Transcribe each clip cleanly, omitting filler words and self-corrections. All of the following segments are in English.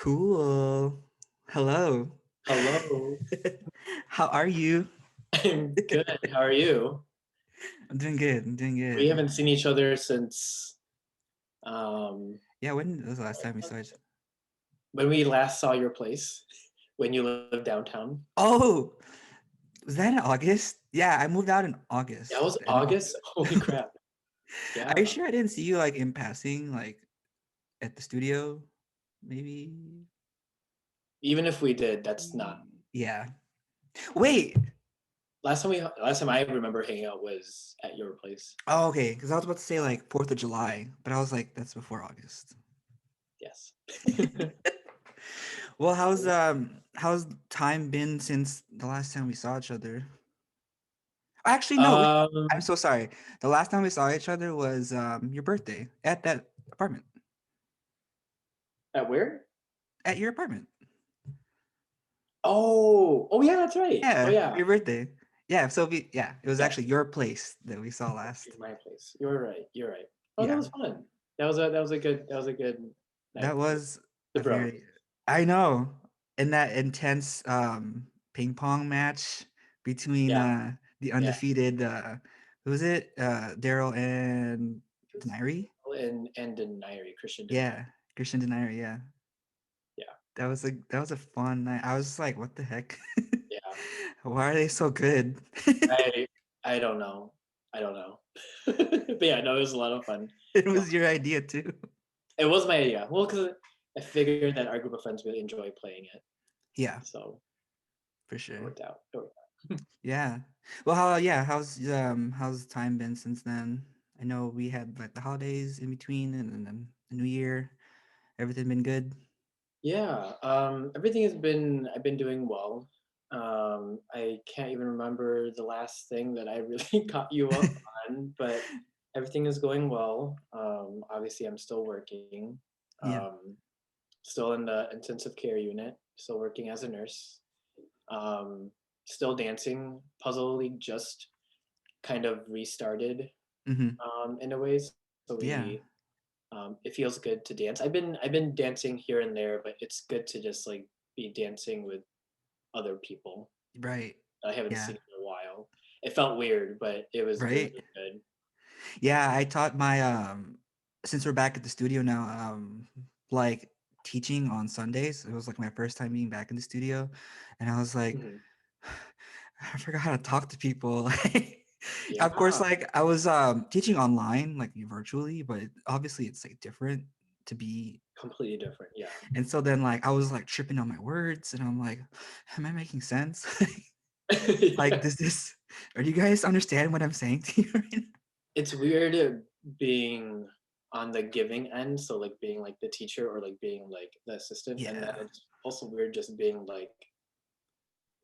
Cool. Hello. Hello. How are you? I'm good. How are you? I'm doing good. I'm doing We good. haven't seen each other since um, Yeah, when was the last time we saw each? when we last saw your place when you lived downtown. Oh, was that in August? Yeah, I moved out in That August. was The end of August. August. Holy crap. Are you Yeah. sure I didn't see you like in passing, like at the studio? Maybe. Even if we did, that's not. Yeah. Wait. Last time I remember hanging out was at your place. Oh, okay. Because I was about to say like 4th of July, but I was like, that's before August. Yes. Well, how's time been since the last time we saw each other? Actually, no, wait. I'm um, so sorry. The last time we saw each other was your birthday at that apartment. at where? At your apartment. Oh yeah, that's right. Oh Yeah, yeah. your birthday. Yeah, it was Yes. actually your place that we saw last. In my place. You're right. You're right. Oh, that Yeah, was fun. That was a good that night with was the a bros. very I know. In that intense ping pong match between Yeah, the yeah. undefeated who was it? Daryl and It was Deniri? and Deniri, Christian Deniri. Yeah, Christian Deniri, yeah. Yeah, That was a fun night. I was just like, what the heck? yeah. Why are they so good? I I don't know. I don't know. But yeah, no, it was a lot of fun. It Well, was your idea too. it was my idea. Well, because I figured that our group of friends really enjoy playing it, Yeah, so for it sure. worked out. It worked out. Yeah. Well, how's time been since then? I know we had like the holidays in between and then the new year. Everything been good? Yeah, everything has been I've been doing well. I can't even remember the last thing that I really caught you up on, but everything is going well. Obviously, I'm still working, Yeah. um, still in the intensive care unit, still working as a nurse, um, still dancing. Puzzle League just kind of restarted Mm-hmm. in a way, so Yeah. it feels good to dance. I've been dancing here and there, but it's good to just like be dancing with other people Right. I haven't Yeah. seen in a while. It felt weird, but it was Right. good. Yeah, I taught my since we're back at the studio now, like teaching on Sundays. It was like my first time being back in the studio, and I was like, Mhm. I forgot how to talk to people. Of course, Yeah, like I was teaching online, like virtually, but obviously it's like different to be. completely different. Yeah. And so then like I was like tripping on my words, and I'm like, am I making sense? Like, Yeah. does this? Are you guys understand what I'm saying to you right now? It's weird being on the giving end, so like being like the teacher or like being like the assistant, and then Yeah. it's also weird just being like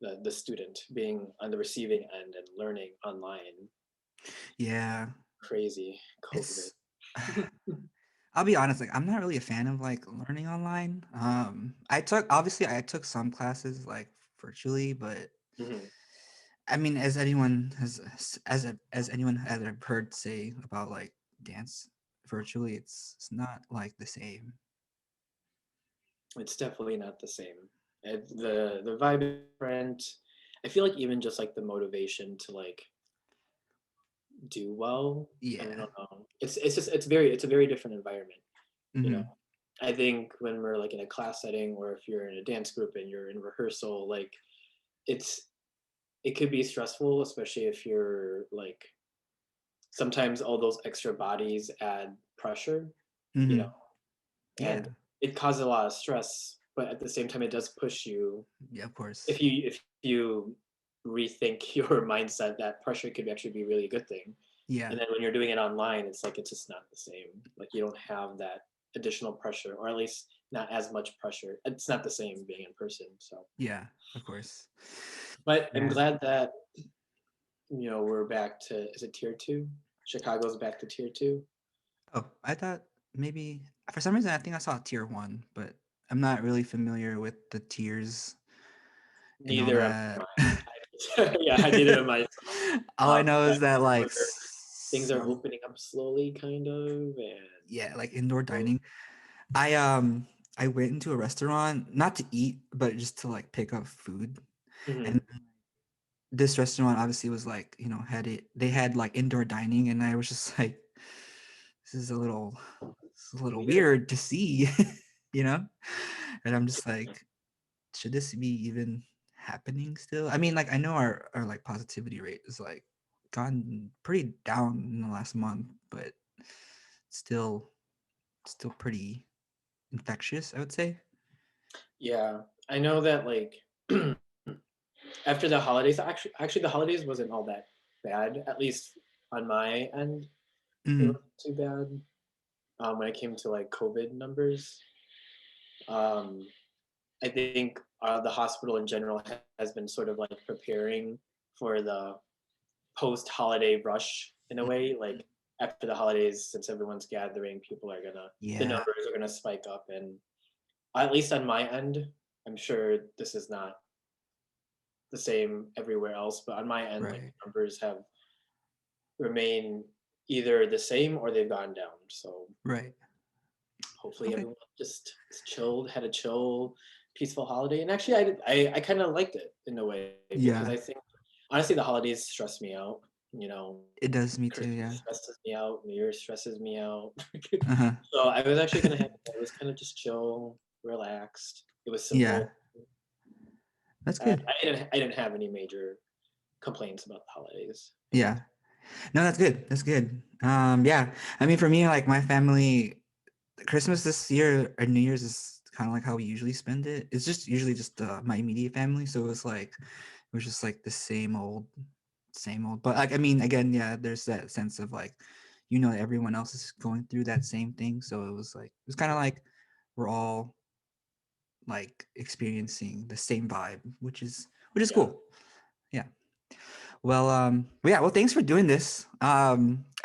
the student, being on the receiving end and learning online. Yeah. Crazy COVID. It's I'll be honest, like I'm not really a fan of like learning online. I took some classes like virtually, but Mhm. I mean as anyone has as anyone has I've heard say about like dance virtually, it's not like the same. It's definitely not the same. The vibe is different. I feel like even just like the motivation to like do well. I don't Yeah. know. It's a very different environment. You know, Hmm. I think when we're like in a class setting, or if you're in a dance group and you're in rehearsal, like it's it could be stressful, especially if you're like sometimes all those extra bodies add pressure. You know, Hmm. and Yeah. it causes a lot of stress, but at the same time, it does push you Yeah, of course. if you rethink your mindset, that pressure could actually be really a good thing. Yeah. And then when you're doing it online, it's like it's just not the same. Like you don't have that additional pressure, or at least not as much pressure. It's not the same being in person. So, Yeah, of course. but I'm Yeah. glad that we're back to, is it tier two? Chicago's back to tier two. Oh, I thought maybe for some reason I think I saw tier one, but I'm not really familiar with the tiers and all Neither am that. I. Yeah, neither am I. All I know But is that like things are some opening up slowly, kind of, and yeah, like indoor dining. I um I went into a restaurant not to eat, but just to like pick up food. And Hmm. this restaurant obviously was like, they had like indoor dining, and I was just like, this is a little, this is a little Weird. weird to see, you know? And I'm just like, should this be even happening still? I mean, like I know our like positivity rate is like gone pretty down in the last month, but still still pretty infectious, I would say. Yeah, I know that like after the holidays, actually the holidays wasn't all that bad. At least on my end, it Mm, wasn't too bad. When it came to like COVID numbers, um, I think the hospital in general has been sort of like preparing for the post-holiday rush in a way. Like after the holidays, since everyone's gathering, the yeah, numbers are gonna spike up, and at least on my end, I'm sure this is not the same everywhere else, but on my end, like right, the numbers have remained either the same or they've gone down. So right. hopefully Okay. everyone just chilled, had a chill, peaceful holiday. And actually, I kind of liked it in a way because Yeah, I think honestly the holidays stress me out. You know, it does me too. Christmas Yeah. stresses me out, New Year stresses me out. Uh-huh. So I was actually kind of happy. It was kind of just chill, relaxed. It was Yeah, simple. that's I, good. I didn't have any major complaints about the holidays. Yeah. No, that's good. That's good. Yeah. I mean, for me, like my family, Christmas this year or New Year's is kind of like how we usually spend it. It's just usually just my immediate family, so it was just like the same old. But like, I mean, again, yeah, there's that sense of like, everyone else is going through that same thing, so it was kind of like we're all like experiencing the same vibe, which is Yeah, cool. Yeah. Well, thanks for doing this. I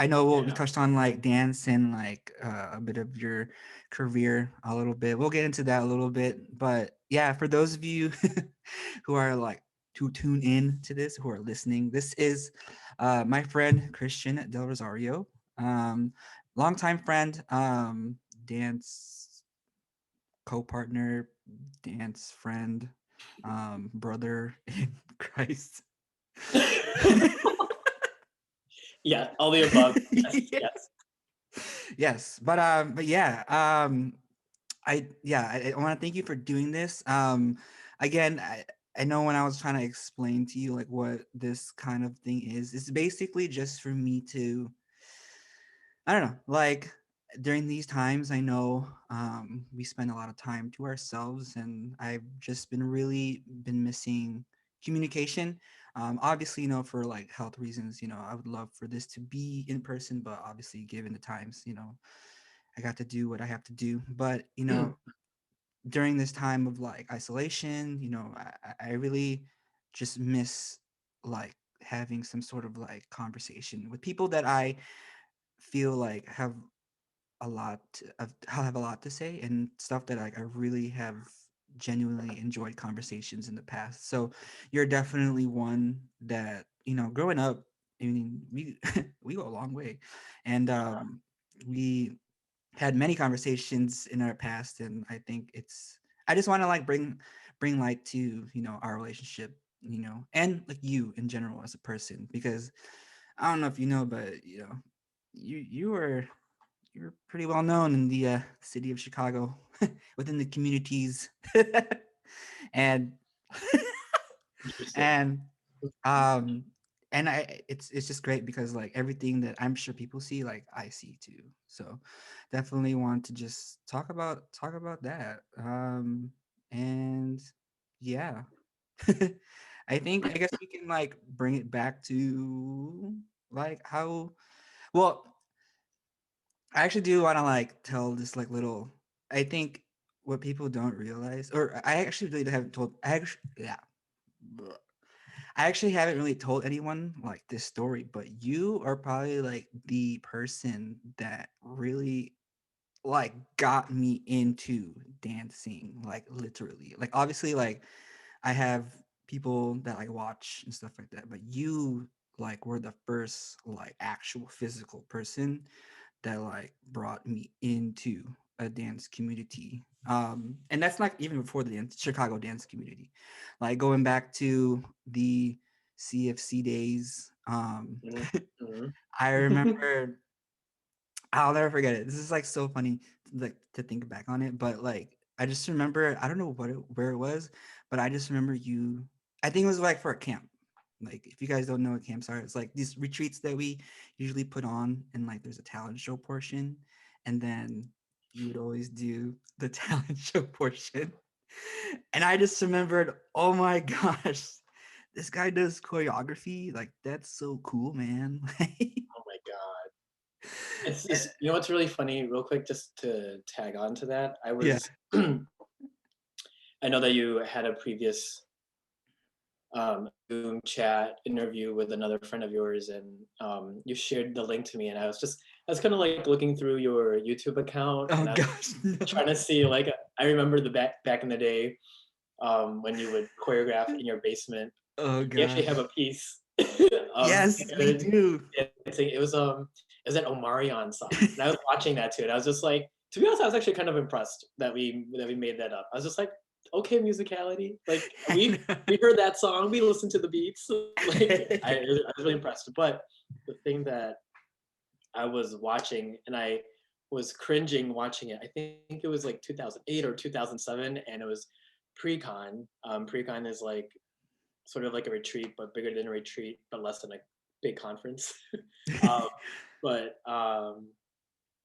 know we yeah. touched on like dance and like a bit of your career a little bit. We'll get into that a little bit, but yeah, for those of you who are like to tune in to this, who are listening, this is my friend Christian Del Rosario, um, longtime friend, dance co-partner, dance friend, brother in Christ. Yeah, all the above. Yes, Yeah. yes. Yes, but yeah, I want to thank you for doing this. Again, I know when I was trying to explain to you like what this kind of thing is, it's basically just for me to, I don't know, like during these times, I know we spend a lot of time to ourselves, and I've just been missing communication. Obviously, for like health reasons, I would love for this to be in person, but obviously, given the times, I got to do what I have to do. But during this time of like isolation, I really just miss like having some sort of like conversation with people that I feel like have a lot to say, and stuff that like I really have genuinely enjoyed conversations in the past. So you're definitely one that, growing up, I mean, we we go a long way, and we had many conversations in our past, and I just want to like bring light to, our relationship, and like you in general as a person, because I don't know if you know, but you're pretty well known in the city of Chicago, within the communities, and Interesting. and um and it's just great because like everything that I'm sure people see, like I see too. So definitely want to just talk about that. And yeah, I guess we can like bring it back to like how well I actually do want to like tell this like little. I think what people don't realize, or I actually really haven't told. Bleh. I actually haven't really told anyone like this story, but you are probably like the person that really like got me into dancing, like literally. Like obviously, like I have people that I watch and stuff like that, but you like were the first like actual physical person that like brought me into a dance community. And that's not even before the Chicago dance community. Like going back to the CFC days, Mm-hmm. I remember I'll never forget it. This is like so funny, like to think back on it. But like, I just remember, I don't know where it was, but I just remember you. I think it was like for a camp. Like, if you guys don't know what camps are, it's like these retreats that we usually put on, and like there's a talent show portion, and then you would always do the talent show portion. And I just remembered, oh my gosh, this guy does choreography. Like, that's so cool, man. Oh my god. It's And- just, you know what's really funny, real quick, just to tag on to that. I yeah. was I know that you had a previous Zoom chat interview with another friend of yours, and you shared the link to me, and I was kind of like looking through your YouTube account, Oh and I was gosh, no. trying to see, like, I remember the back in the day, when you would choreograph in your basement. Oh You actually have gosh. a piece of Yes, we good do. dancing. It was that Omarion song, and I was watching that too, and I was just like, to be honest, I was actually kind of impressed that we made that up. I was just like, okay, musicality, like we heard that song, we listened to the beats, like I was really impressed. But the thing that I was watching, and I was cringing watching it. I think it was like 2008 or 2007, and it was pre-con. Pre-con is like sort of like a retreat, but bigger than a retreat, but less than a big conference. um, but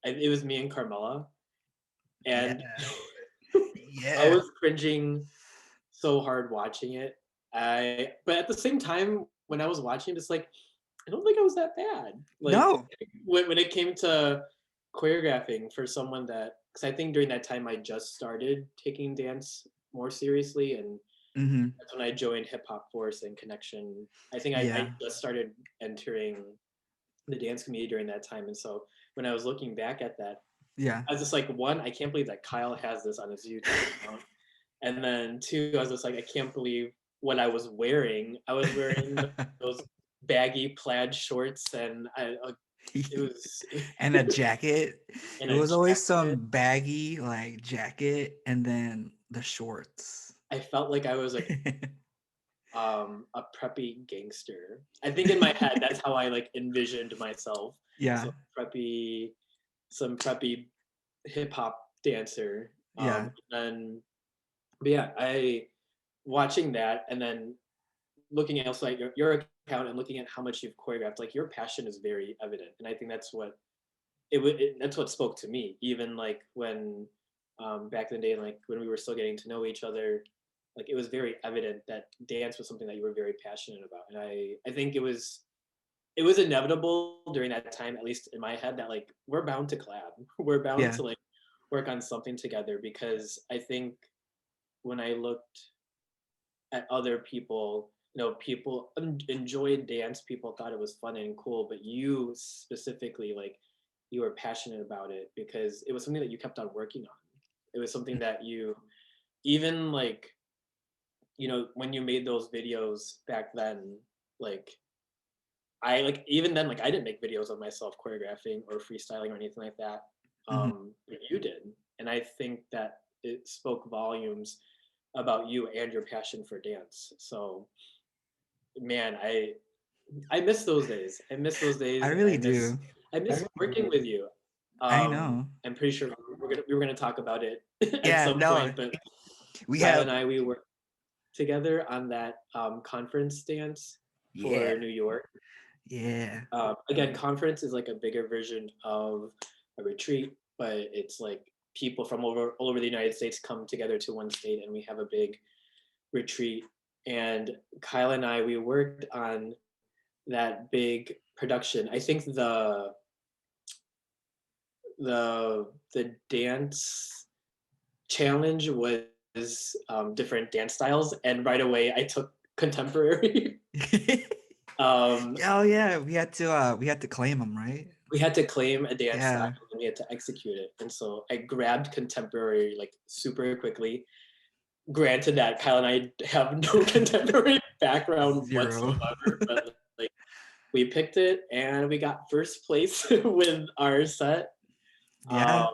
it was me and Carmela, Yeah. and I Yeah. was cringing so hard watching it. But at the same time, when I was watching, it's like I don't think I was that bad. Like No. when it came to choreographing for someone that, because I think during that time I just started taking dance more seriously, and Mm-hmm. that's when I joined Hip Hop Force and Connection. I think I Yeah. just started entering the dance community during that time, and so when I was looking back at that, Yeah. I was just like, one, I can't believe that Kyle has this on his YouTube account, and then two, I was just like, I can't believe what I was wearing. I was wearing those baggy plaid shorts, and it was And a jacket. in It a was always jacket. some baggy like jacket and then the shorts. I felt like I was like a preppy gangster. I think in my head that's how I like envisioned myself. Yeah. So preppy, some preppy hip hop dancer. Yeah. And but yeah, I watching that and then looking also at your account and looking at how much you've choreographed, like your passion is very evident, and I think that's what that's what spoke to me. Even like when back in the day, like when we were still getting to know each other, like it was very evident that dance was something that you were very passionate about, and I think it was inevitable during that time, at least in my head, that like we're bound to collab, we're bound Yeah. to like work on something together, because I think when I looked at other people, you know, people enjoyed dance, people thought it was fun and cool, but you specifically, like, you were passionate about it because it was something that you kept on working on. It was something that you, even like, you know, when you made those videos back then, like I like even then, like I didn't make videos of myself choreographing or freestyling or anything like that. Mm-hmm. But you did, and I think that it spoke volumes about you and your passion for dance. So, man, I miss those days. I miss those I days, and really do. I miss working with you. I know. I'm pretty sure we were gonna talk about it at Yeah, some no. point, but We Kyle have and I, we worked together on that conference dance yeah. for New York. Yeah. Again, conference is like a bigger version of a retreat, but it's like people from all over the United States come together to one state, and we have a big retreat. And Kyle and I, we worked on that big production. I think the dance challenge was different dance styles, and right away I took contemporary. um, Oh yeah, we had to claim them, right? we had to claim a dance style Yeah. and we had to execute it, and so I grabbed contemporary like super quickly. Granted that Kyle and I have no contemporary background Zero. whatsoever, but like we picked it and we got first place with our set. Um, Yeah.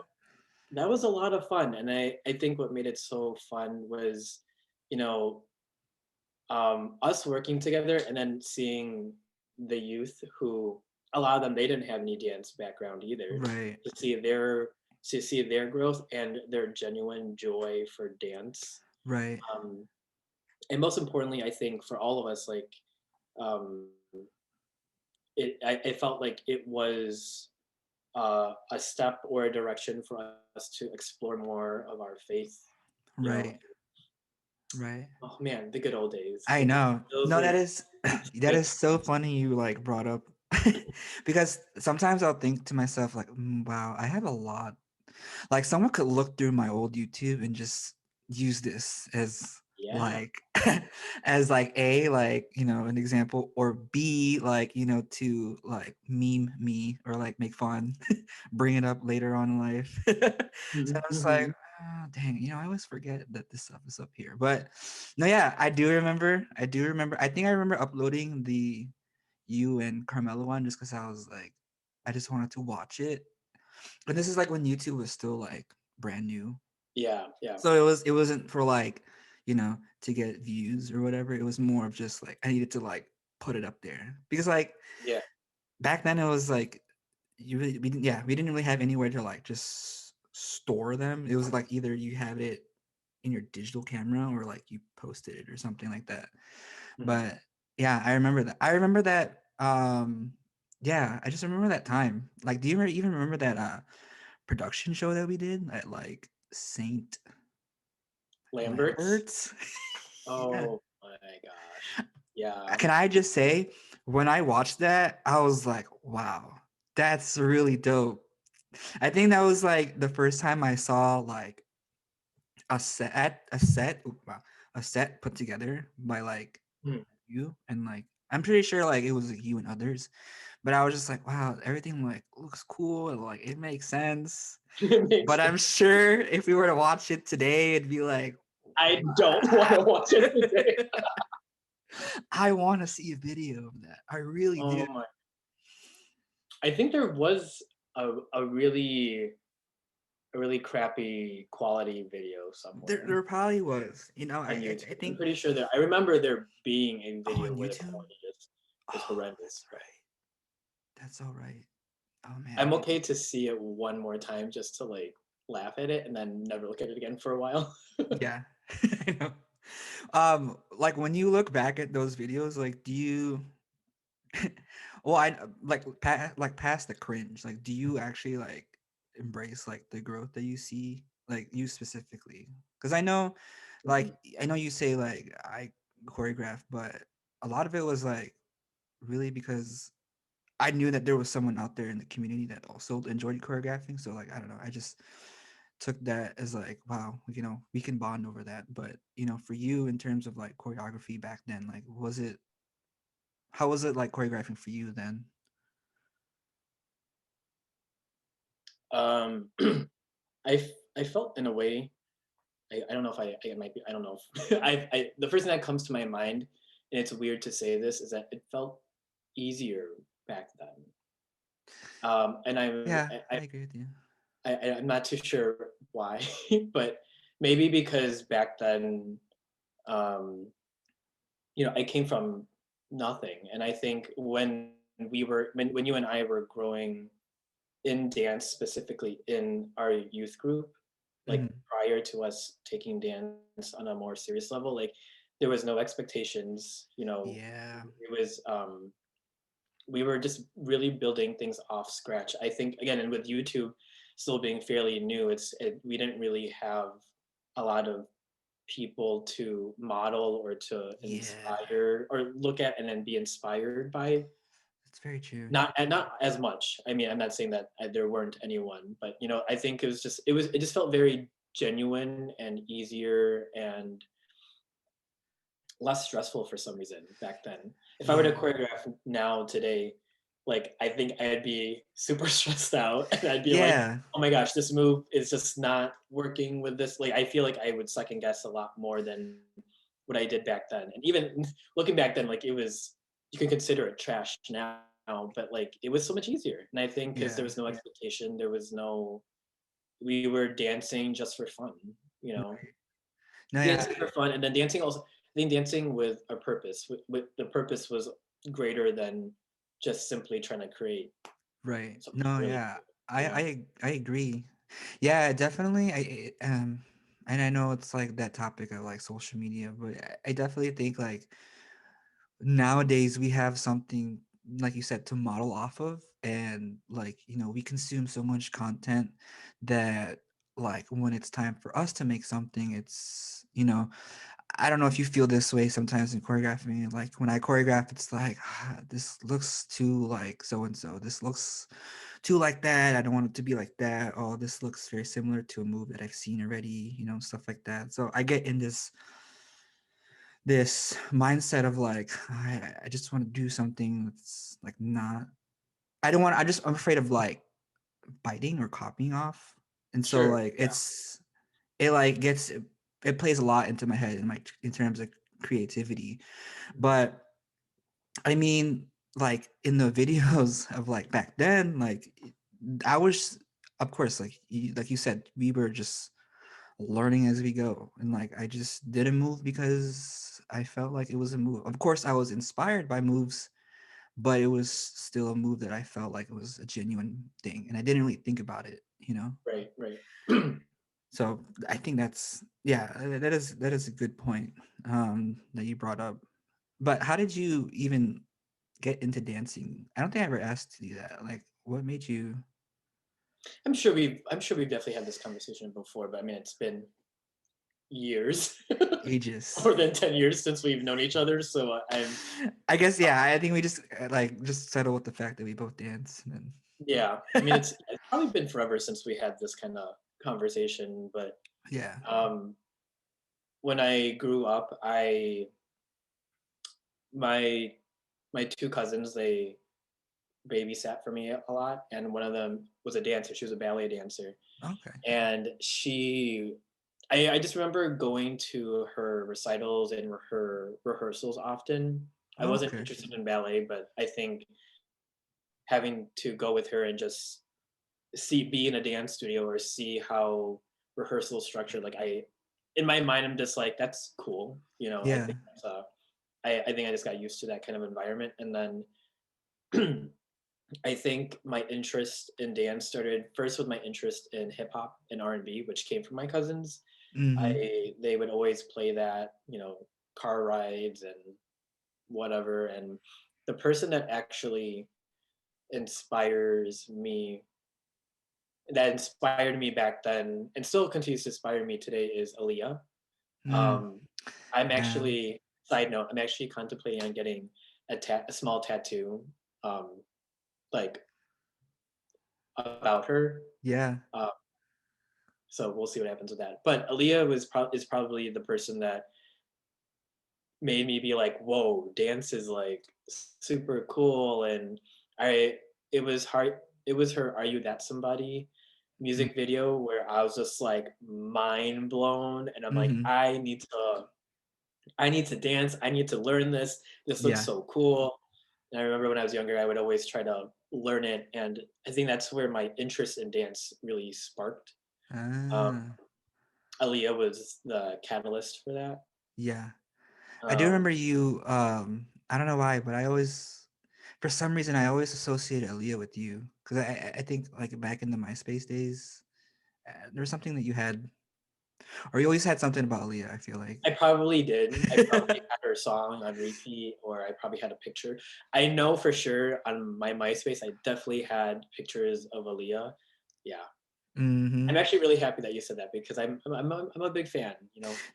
That was a lot of fun, and I think what made it so fun was, you know, us working together and then seeing the youth who a lot of them they didn't have any dance background either Right. to see their to see their growth and their genuine joy for dance. Right. Um, and most importantly, I think for all of us, like um, I felt like it was a step or a direction for us to explore more of our faith. You know, Right. Right. oh man, the good old days. I Like know. those No, were that is that is so funny you like brought up because sometimes I'll think to myself like, wow, I have a lot. Like someone could look through my old YouTube and just use this as yeah. like as like a like an example, or b like to like meme me or like make fun, bring it up later on in life. So I was like, Mhm. oh, dang, I always forget that this stuff is up here. But no, yeah, I do remember. I think I remember uploading the you and Carmela one just because I was like, I just wanted to watch it. And this is like when YouTube was still like brand new. Yeah, yeah, So it wasn't for like, to get views or whatever. It was more of just like I needed to like put it up there. Because like yeah. back then it was like we didn't really have anywhere to like just store them. It was like either you have it in your digital camera or like you posted it or something like that. Mhm. But yeah, I remember that. I remember that. Yeah, I just remember that time. Like, do you even remember that production show that we did at like Saint Lamberts. Lambert's? Yeah. Oh my gosh. Yeah. Can I just say, when I watched that, I was like, wow, that's really dope. I think that was like the first time I saw like wow, a set put together by like Mhm. you and like I'm pretty sure like it was like, you and others, but I was just like, wow, everything like looks cool and like it makes sense. It makes But I'm sense. sure if we were to watch it today, it'd be like, I don't want to watch it today. I want to see a video of that. I really do. Oh my. I think there was a really crappy quality video There somewhere probably was, on I YouTube. I'm think. pretty sure there. I remember there being a Oh, video on where the YouTube. quality just was Oh, that's horrendous. But right. That's all right. Oh I'm man. okay to see it one more time just to like laugh at it and then never look at it again for a while. Yeah. I know. Like when you look back at those videos, like do you well, I like past the cringe, like do you actually like embrace like the growth that you see, like you specifically? Because Mhm. I know you say like I choreograph, but a lot of it was like really because I knew that there was someone out there in the community that also enjoyed choreographing. So like I don't know, I just took that as like, wow, we can bond over that. But for you in terms of like choreography back then, like how was it like choreographing for you then? Um, I felt in a way. I don't know if I might be. I don't know if the first thing that comes to my mind, and it's weird to say this, is that it felt easier back then. And Yeah, I agree with you. I'm not too sure why, but maybe because back then, um, I came from nothing, and I think when you and I were growing in dance, specifically in our youth group, like Mhm. prior to us taking dance on a more serious level, like there was no expectations. Yeah, It was we were just really building things off scratch. I think again, and with YouTube still being fairly new, we didn't really have a lot of people to model or to yeah, inspire or look at and then be inspired by. that's very true. Not as much. I mean, I'm not saying that there weren't anyone, but I think it just felt very genuine and easier and less stressful for some reason back then. If I were to Yeah, choreograph now today, like I think I'd be super stressed out and I'd be like, yeah, oh my gosh, this move is just not working with this. Like I feel like I would second guess a lot more than what I did back then. And even looking back then, like you can consider it trash now, but like it was so much easier. And I think because there yeah, was no expectation, there was no we were dancing just for fun, you know, Right. No, yeah, dancing for fun, and then dancing also. I think dancing with a purpose. With the purpose was greater than just simply trying to create right. something No, really yeah. cool, you know. I agree. Yeah, definitely. And I know it's like that topic of like social media, but I definitely think like nowadays we have something like you said to model off of, and like we consume so much content that like when it's time for us to make something, it's I don't know if you feel this way sometimes in choreographing. Like when I choreograph, it's like this looks too like so and so, this looks too like that, I don't want it to be like that, oh this looks very similar to a move that I've seen already, stuff like that. So I get in this mindset of like I just want to do something that's like not I don't want I'm afraid of like biting or copying off. And so Sure. like Yeah. it like gets it plays a lot into my head in terms of creativity. Mhm. But I mean, like in the videos of like back then, like I was, of course, like you said, we were just learning as we go, and like I just did a move because I felt like it was a move. Of course, I was inspired by moves, but it was still a move that I felt like it was a genuine thing, and I didn't really think about it. Right. Right. So I think that's yeah, that is a good point that you brought up. But how did you even get into dancing? I don't think I ever asked you that. Like, what made you I'm sure we've definitely had this conversation before, but I mean, it's been years, ages? more than 10 years since we've known each other. So I'm I guess yeah. I think we just like just settle with the fact that we both dance, and then yeah. I mean, it's probably been forever since we had this kind of conversation. But yeah. um, when I grew up, I my my two cousins, they babysat for me a lot, and one of them was a dancer. She was a ballet dancer, Okay. and I just remember going to her recitals and her rehearsals often. I wasn't Okay. interested in ballet, but I think having to go with her and just be in a dance studio or see how rehearsals structured, like in my mind, I'm just like, that's cool. I Yeah. think I think I just got used to that kind of environment, and then I think my interest in dance started first with my interest in hip hop and R&B, which came from my cousins. Mm-hmm. They would always play that, car rides and whatever. And the person that actually inspires me, that inspired me back then, and still continues to inspire me today, is Aaliyah. Mm. Um, I'm Yeah. actually, side note, I'm actually contemplating on getting a small tattoo, um, like about her. Yeah. Uh, so we'll see what happens with that. But Aaliyah is probably the person that made me be like, "Whoa, dance is like super cool." And I, it was hard. It was her "Are You That Somebody" Mm. music video where I was just like mind blown, and I'm like, Mm-hmm. I need to dance. I need to learn this. This looks Yeah. so cool. And I remember when I was younger, I would always try to learn it, and I think that's where my interest in dance really sparked. Um, Ah. Aaliyah was the catalyst for that. Yeah. I do Um, remember you. I don't know why, but I always, for some reason, I always associated Aaliyah with you because I think like back in the MySpace days, there was something that you had, or you always had something about Aaliyah. I feel like. I probably did. I probably had her song on repeat, or I probably had a picture. I know for sure on my MySpace, I definitely had pictures of Aaliyah. Yeah, I'm Mm-hmm. actually really happy that you said that because I'm a big fan.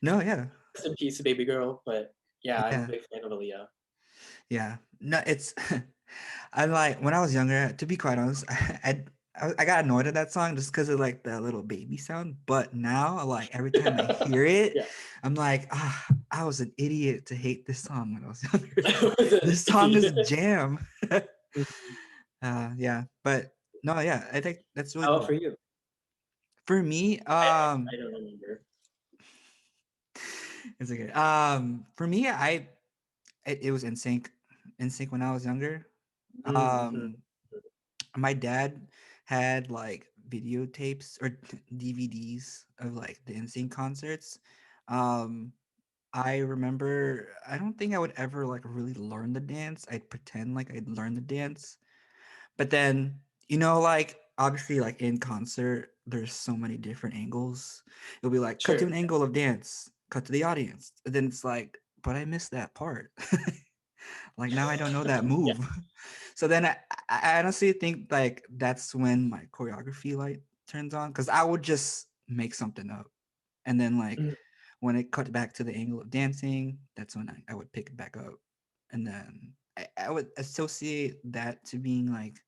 No, yeah, Rest in peace, baby girl. But yeah, I'm a yeah, big fan of Aaliyah. yeah. No, it's. I like when I was younger. To be quite honest, I got annoyed at that song just because of like the little baby sound. But now, like every time I hear it, Yeah, I'm like, I was an idiot to hate this song when I was younger. I was an This song is idiot. jam. Yeah, but no, yeah, I think that's really How about cool. for you? For me, I don't remember. it's okay. For me, it was in sync when I was younger. Mm-hmm. Um, my dad had like videotapes or DVDs of like the NSYNC concerts. Um, I remember I don't think I would ever like really learn the dance. I'd pretend like I'd learn the dance. But then, like obviously like in concert, there's so many different angles. It'll be like cut to Sure. an angle of dance, cut to the audience. And then it's like, but I missed that part. Like now I don't know that Yeah. move. So then I honestly think like that's when my choreography light turns on because I would just make something up. And then like Mhm. when it cut back to the angle of dancing, that's when I would pick it back up. And then I would associate that to being like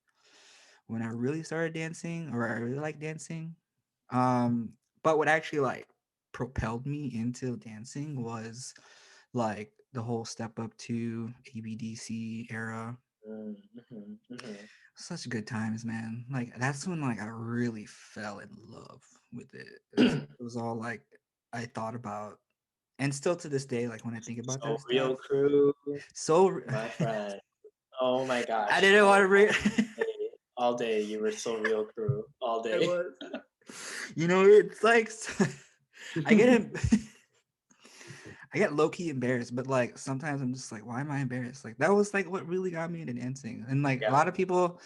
when I really started dancing or I really like dancing. Um, but what actually like propelled me into dancing was like the whole step up to ABDC era. Mhm, mhm. Such good times, man. Like that's when like I really fell in love with it. It was all like I thought about, and still to this day, like when I think about So that stuff, real crew, so my friend. Oh my I gosh. didn't want to All read. day, all day. You were so real crew all I day. was, it's like I get him. I get low key embarrassed, but like sometimes I'm just like, why am I embarrassed? Like that was like what really got me into dancing, and like a Yeah. lot of people,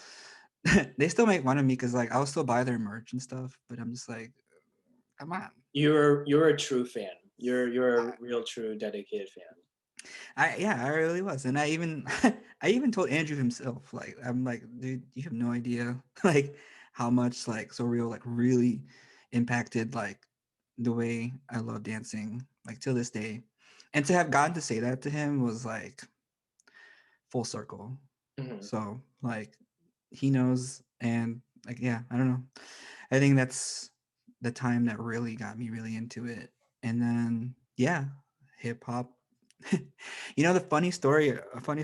they still make fun of me because like I'll still buy their merch and stuff, but I'm just like, come on. You're a true fan. You're a real true dedicated fan. Yeah, I really was, and I even I even told Andrew himself, like I'm like, dude, you have no idea, like how much like So Real like really impacted like the way I love dancing, like till this day, and to have gotten to say that to him was like full circle. Mhm. So like he knows, and like yeah, I don't know. I think that's the time that really got me really into it, and then yeah, hip hop. The a funny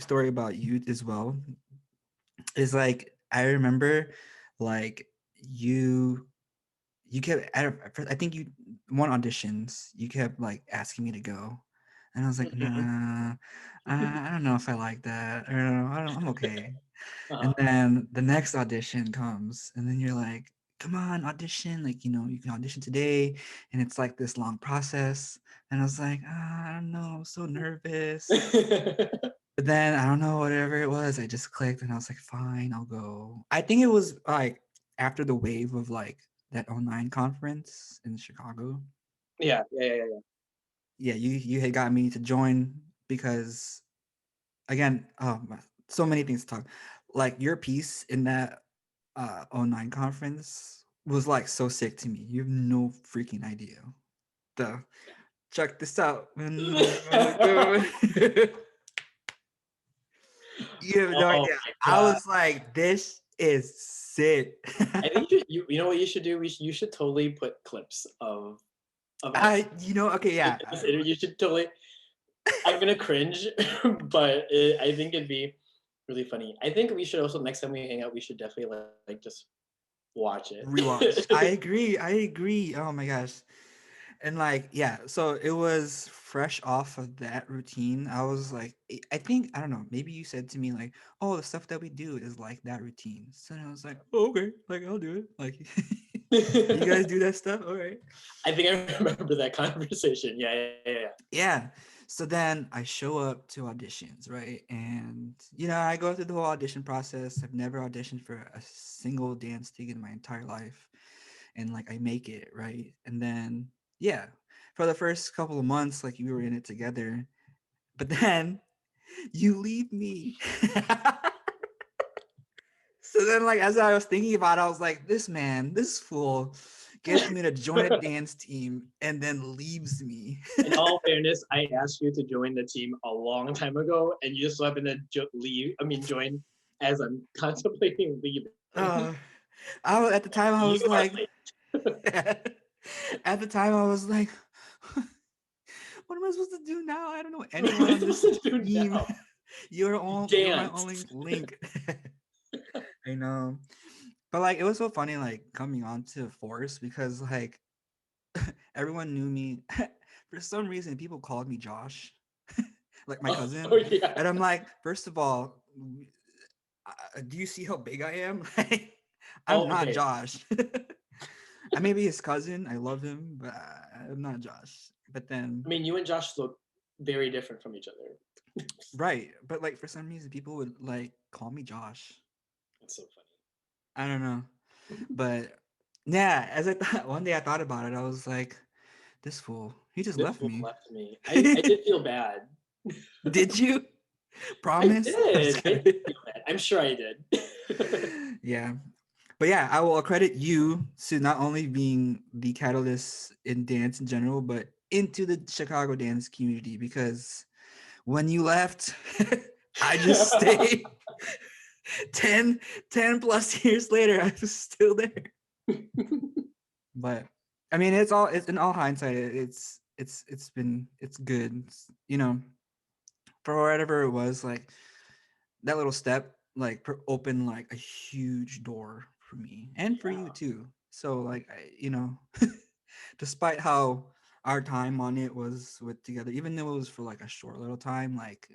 story about you as well is like I remember like you you kept I think you one auditions you kept like asking me to go, and I was like Mhm. nah, I don't know if I like that, or I'm okay. And Uh-huh. then the next audition comes, and then you're like, come on, audition. Like, you can audition today. And it's like this long process. And I was like, I don't know. I'm so nervous. But then I don't know, whatever it was, I just clicked and I was like, fine, I'll go. I think it was like after the wave of like that online conference in Chicago. Yeah, yeah, yeah, yeah. Yeah, you had got me to join because again, so many things to talk. Like your piece in that online conference was like so sick to me. You have no freaking idea. The check this out. Yeah. You have no Oh idea. my I god. was like, this is sick. I think you know what you should do? You should totally put clips of us. Okay, yeah. You should totally. I'm gonna cringe, but I think it'd be really funny. I think we should also next time we hang out, we should definitely like just watch Rewatch. I it. agree. I agree. Oh my gosh. And like, yeah, so it was fresh off of that routine. I was like, I think, I don't know, maybe you said to me, like, oh, the stuff that we do is like that routine. So I was like, oh, okay, like, I'll do it. Like, you guys do that stuff? All right. I think I remember that conversation. Yeah, yeah, yeah, yeah. Yeah. So then I show up to auditions, right? And, I go through the whole audition process. I've never auditioned for a single dance gig in my entire life. And like, I make it, right? And then, yeah, for the first couple of months, like, we were in it together. But then you leave me. So then, like, as I was thinking about it, I was like, this fool gets me to join a dance team and then leaves me. In all fairness, I asked you to join the team a long time ago, and you just so happened to leave. I mean, join as I'm contemplating leaving. uh, at the time, I You was are like, late. at the time, I was like, what am I supposed to do now? I don't know What am anyone I on this supposed to do team. now? You're my Dance. only link. I know. But like it was so funny like coming on to Force because like everyone knew me. For some reason people called me Josh, like my Oh, cousin. oh yeah. And I'm like, first of all, do you see how big I am? I'm Oh, not okay. Josh. I may be his cousin. I love him, but I'm not Josh. But then, I mean, you and Josh look very different from each other. right. But like for some reason, people would like call me Josh. That's so I don't know. funny. But yeah, as I thought, one day I thought about it. I was like, this fool, he just This left fool me. left me. I did feel bad. Did you? I Promise? I'm just did. It kidding. feel bad. I'm sure I did. Yeah. But yeah, I will credit you to not only being the catalyst in dance in general, but into the Chicago dance community because when you left, I just stayed 10 plus years later. I was still there. But I mean, it's in all hindsight, it's good. You know, for whatever it was, like that little step like opened like a huge door for me and for you Yeah. too. So like despite how our time on it was with together, even though it was for like a short little time, like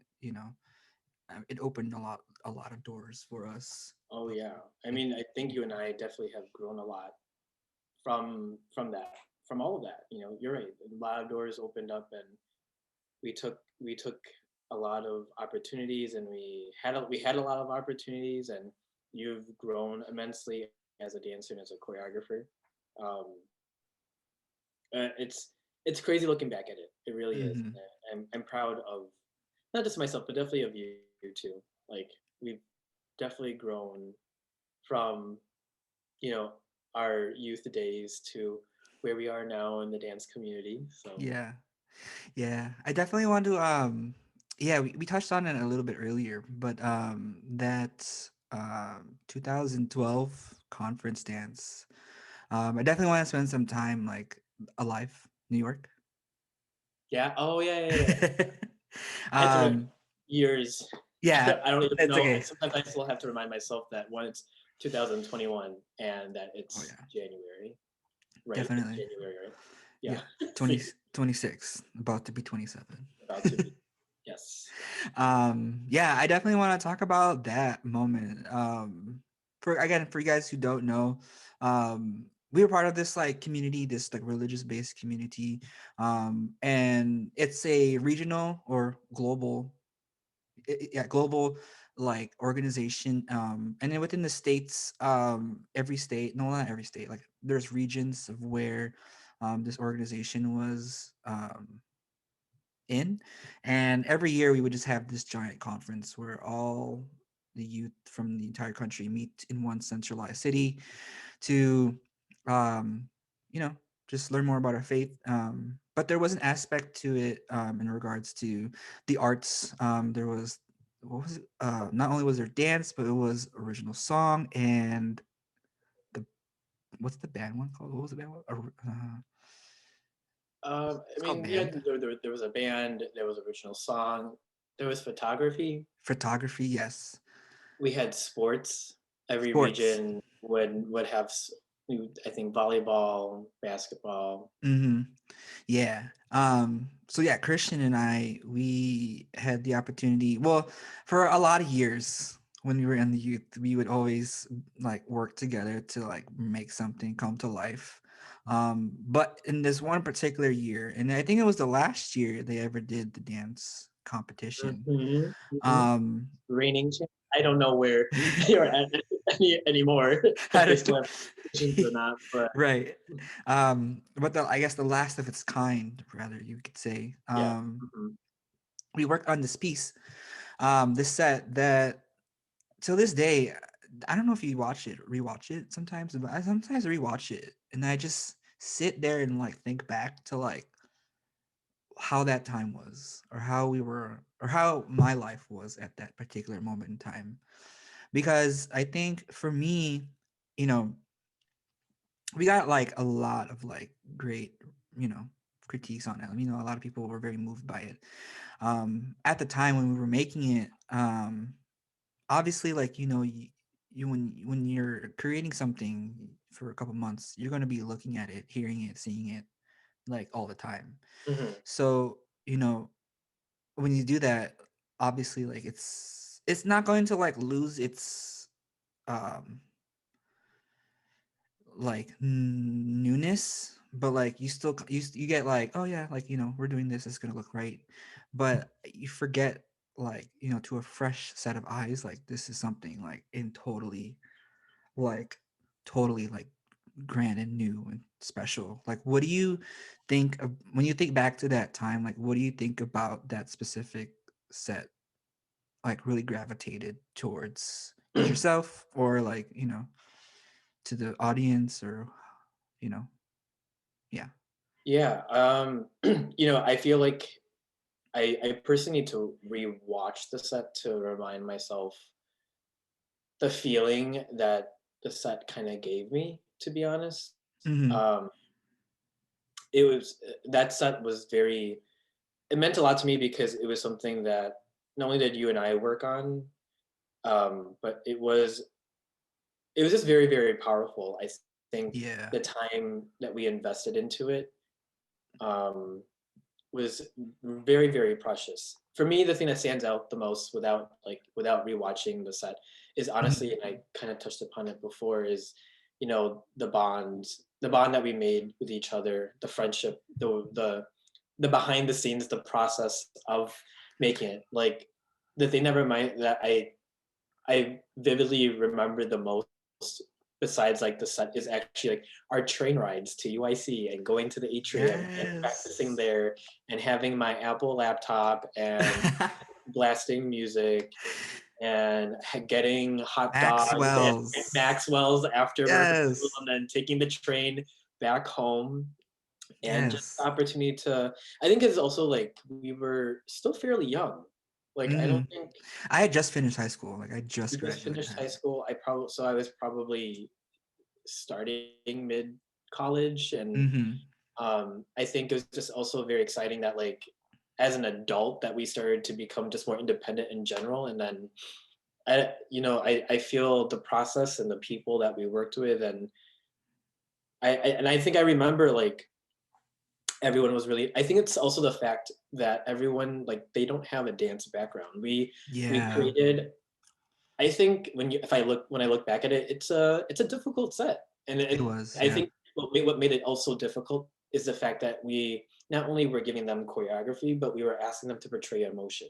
it opened a lot of doors for us. Oh Like yeah. I it, mean, I think you and I definitely have grown a lot from that, from all of that. You know, you're right. A lot of doors opened up, and we took a lot of opportunities, and we had a lot of opportunities, and you've grown immensely as a dancer and as a choreographer. Um, it's crazy looking back at it. It really is. mhm. I'm proud of not just myself, but definitely of you too. Like we've definitely grown from you know our youth days to where we are now in the dance community. So Yeah. Yeah, I definitely want to yeah, we touched on it a little bit earlier, but that 2012 conference dance. I definitely want to spend some time like alive, New York. yeah. Oh yeah, yeah, yeah. I had to um years. yeah, I don't even it's know. okay. Sometimes I still have to remind myself that when it's 2021 and that Oh it's yeah, January, right? It's definitely. January, right? Yeah. Yeah, 20 26, about to be 27. About to be. Yes. Yeah, I definitely want to talk about that moment. For again, for you guys who don't know, we were part of this like community, this like religious based community, and it's a regional or global, yeah, global like organization. And then within the states, every state, no, not every state, like there's regions of where this organization was in. And every year we would just have this giant conference where all the youth from the entire country meet in one centralized city to, um, you know, just learn more about our faith. But there was an aspect to it in regards to the arts. There was, what was it? Not only was there dance, but it was original song and the, what's the band one called? What was the band one? I It's called mean, yeah, band. there was a band, there was original song, there was photography. Photography, yes. We had sports. Every Sports. region would have, I think, volleyball, basketball. Mm-hmm. Yeah. So yeah, Christian and I, we had the opportunity, well, for a lot of years when we were in the youth, we would always like work together to like make something come to life. But in this one particular year, and I think it was the last year they ever did the dance competition. Mhm, mhm. Um, Reigning champ. I don't know where you're at anymore, if I they don't- still have competitions or not, but right. But I guess the last of its kind, rather you could say. yeah. Mhm. We worked on this piece, this set that till this day, I don't know if you watch it, rewatch it sometimes, but I sometimes rewatch it and I just sit there and like think back to like how that time was or how we were or how my life was at that particular moment in time. Because I think for me, you know, we got like a lot of like great, you know, critiques on it. You know, a lot of people were very moved by it. At the time when we were making it, obviously like you when you're creating something for a couple months, you're going to be looking at it, hearing it, seeing it like all the time. Mhm. So when you do that, obviously like it's not going to like lose its um like newness, but like you still you get like, oh yeah, like, you know, we're doing this, it's gonna look right, but you forget, like, you know, to a fresh set of eyes, like this is something like in like totally like grand and new and special. Like, what do you think of when you think back to that time? Like, what do you think about that specific set? Like, really gravitated towards yourself, or like, you know, to the audience, or you know, yeah. Yeah. I feel like I personally need to rewatch the set to remind myself the feeling that the set kind of gave me, to be honest. Mm-hmm. It was that set was very, it meant a lot to me because it was something that not only did you and I work on, but it was just very, very powerful. I think Yeah. the time that we invested into it um, was very, very precious. For me, the thing that stands out the most without rewatching the set is Mm-hmm. honestly, and I kind of touched upon it before, is the bond that we made with each other, the friendship, the behind the scenes, the process of making it. Like the thing that I vividly remember the most, besides like the set, is actually like our train rides to UIC and going to the atrium and practicing Yes. there and having my Apple laptop and blasting music and getting hot dogs and Maxwell's. Maxwell's after rehearsal Yes. and then taking the train back home, and just the Yes. opportunity to, I think it's also like we were still fairly young. Like I Mm-hmm. don't think I had just finished high school. Like, I you just just graduated finished high high school. school. I was probably starting mid college, and Mm-hmm. I think it was just also very exciting that like as an adult that we started to become just more independent in general, and then I feel the process and the people that we worked with, and I think I remember like everyone was really, I think it's also the fact that everyone, like, they don't have a dance background. We Yeah. created, I think when I look back at it, it's a difficult set, and It was. I Yeah. think what made it also difficult is the fact that we not only were giving them choreography, but we were asking them to portray emotion.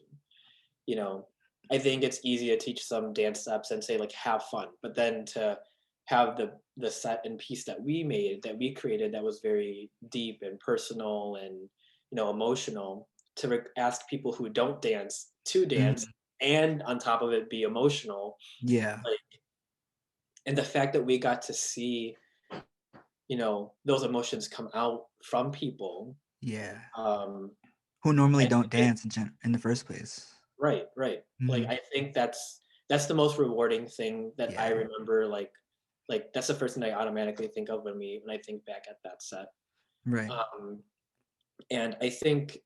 You know, I think it's easy to teach some dance steps and say like have fun, but then to have the set and piece that we made, that we created, that was very deep and personal and emotional, to ask people who don't dance to dance, Mhm. and on top of it be emotional, Yeah. like, and the fact that we got to see those emotions come out from people. Yeah. um Who normally I don't think it, dance in the first place. right, like Mhm. I think that's the most rewarding thing that I Yeah. remember, like that's the first thing I automatically think of when I think back at that set. Right. um and I think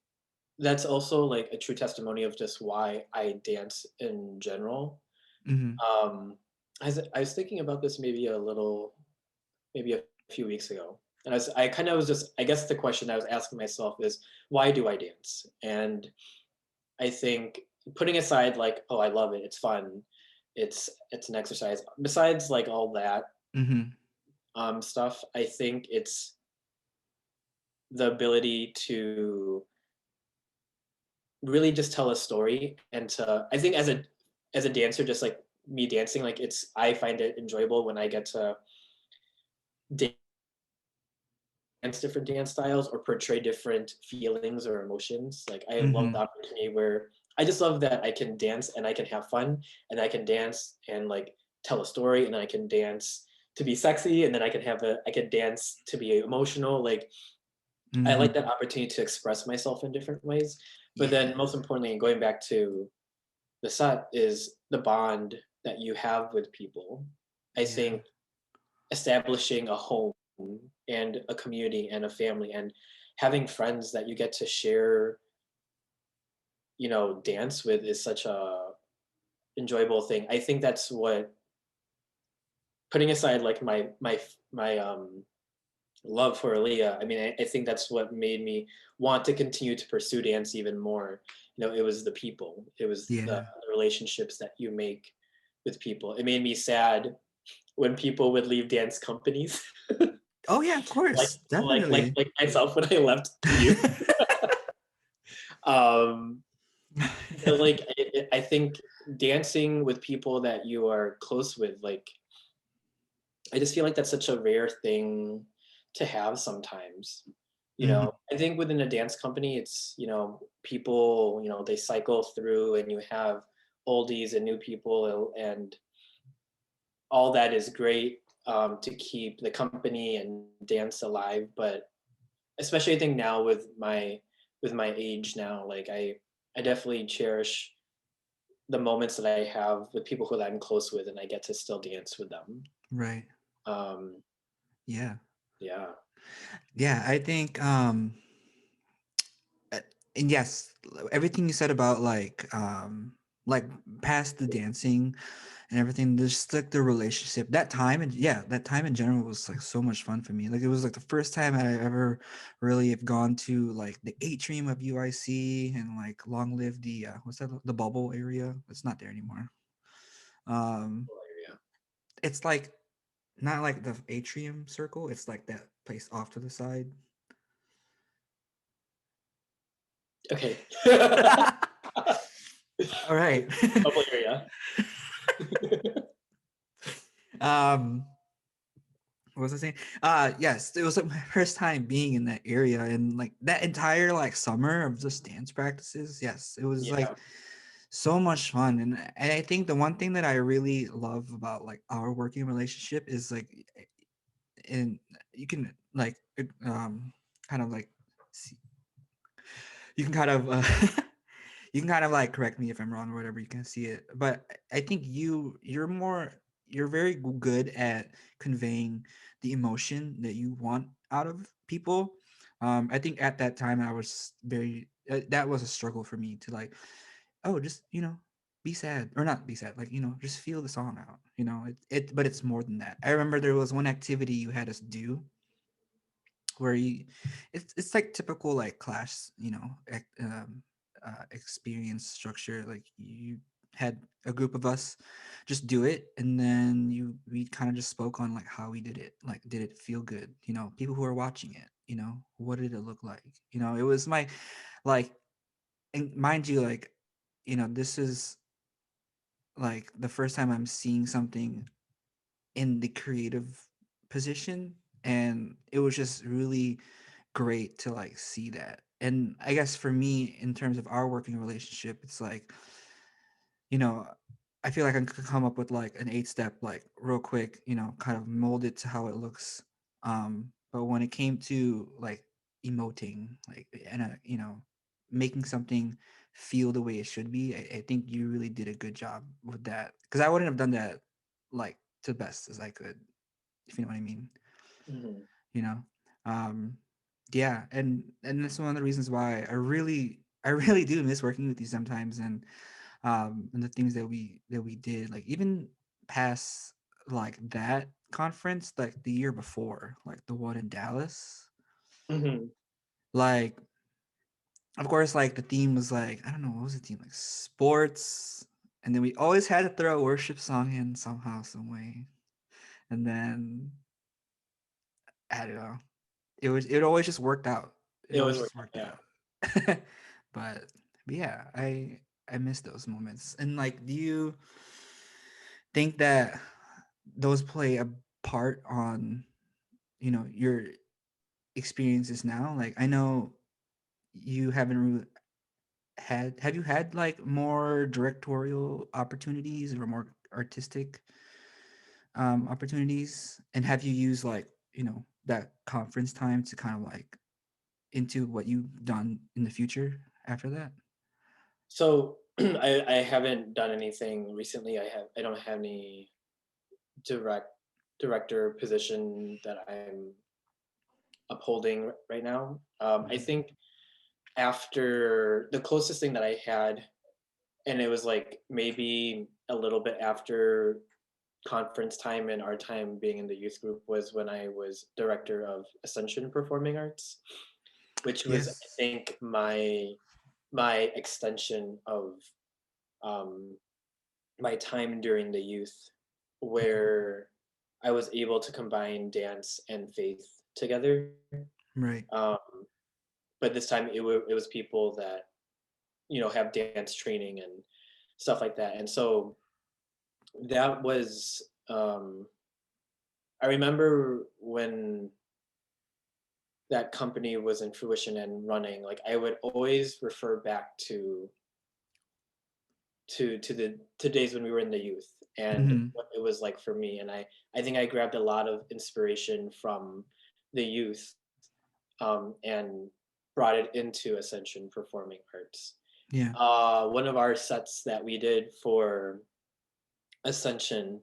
that's also like a true testimony of just why I dance in general. Mhm. um I was thinking about this maybe a few weeks ago. And I kind of was just, I guess the question I was asking myself is, why do I dance? And I think, putting aside like, oh, I love it, it's fun, it's an exercise. Besides like all that Mhm. stuff, I think it's the ability to really just tell a story, and to, I think as a dancer, just like me dancing, like I find it enjoyable when I get to different dance styles or portray different feelings or emotions. Like I love the Mhm. opportunity where I just love that I can dance and I can have fun, and I can dance and like tell a story, and then I can dance to be sexy, and then I can dance to be emotional. Like I like Mhm. that opportunity to express myself in different ways. But then Yeah. most importantly, going back to the set, is the bond that you have with people. I Yeah. think establishing a home and a community and a family, and having friends that you get to share dance with, is such a enjoyable thing. I think that's what, putting aside like my love for Aaliyah, I mean, I think that's what made me want to continue to pursue dance even more. It was the people, it was the Yeah. relationships that you make with people. It made me sad when people would leave dance companies, Oh yeah, of like course, definitely. like myself when I left youth. Um, but like I think dancing with people that you are close with, like I just feel like that's such a rare thing to have sometimes. You Mhm. know, I think within a dance company, it's, people, they cycle through and you have oldies and new people, and all that is great, to keep the company and dance alive. But especially I think now with my age now, like I definitely cherish the moments that I have with people who I'm close with and I get to still dance with them. Right. Um, Yeah. yeah. Yeah, I think uh, and yes, everything you said about like past the dancing and everything, just like the relationship, that time, and yeah, that time in general was like so much fun for me. Like it was like the first time I ever really have gone to like the atrium of UIC, and like long live the what's that, the bubble area, it's not there anymore. um Yeah. it's like not like the atrium circle, it's like that place off to the side. Okay. All right. Bubble area. um what was I saying? Yes, it was like my first time being in that area, and like that entire like summer of just dance practices. Yes, it was Yeah. like so much fun, and I think the one thing that I really love about like our working relationship is like, and you can like kind of like see, you can kind of you can kind of like correct me if I'm wrong or whatever. You can see it, but I think you're very good at conveying the emotion that you want out of people. I think at that time I was very that was a struggle for me to like, oh, just be sad or not be sad, like just feel the song out. But it's more than that. I remember there was one activity you had us do where you it's like typical like class, experience structure. Like you had a group of us just do it, and then we kind of just spoke on like how we did it. Like, did it feel good? People who are watching it, what did it look like? It was my like, and mind you, like, this is like the first time I'm seeing something in the creative position, and it was just really great to like see that. And I guess for me, in terms of our working relationship, it's like, you know I feel like I could come up with like an 8 step, like real quick, kind of mold it to how it looks. But when it came to like emoting, like, and making something feel the way it should be, I think you really did a good job with that, because I wouldn't have done that like to the best as I could, if you know what I mean. Mhm. you know um yeah, and that's one of the reasons why I really do miss working with you sometimes, and the things that we did, like even past like that conference, like the year before, like the one in Dallas. Mhm. Like, of course, like the theme was like, I don't know, what was the theme, like sports, and then we always had to throw a worship song in somehow, some way. And then I don't know, it always just worked out. It It always always just worked out. worked Yeah. out. but but yeah, I miss those moments. And like, do you think that those play a part on your experiences now? Like, I know you haven't have you had like more directorial opportunities or more artistic opportunities, and have you used like that conference time to kind of like into what you've done in the future after that? So I haven't done anything recently. I don't have any direct director position that I'm upholding right now. I Mhm. think after the closest thing that I had, and it was like maybe a little bit after conference time and our time being in the youth group, was when I was director of Ascension Performing Arts, which was I Yes. think my extension of um, my time during the youth, Mhm. where I was able to combine dance and faith together. Right. Um, but this time it was people that have dance training and stuff like that, and so that was I remember when that company was in fruition and running, like I would always refer back to days when we were in the youth and Mhm. what it was like for me. And I think I grabbed a lot of inspiration from the youth, and brought it into Ascension Performing Arts. Yeah. One of our sets that we did for Ascension,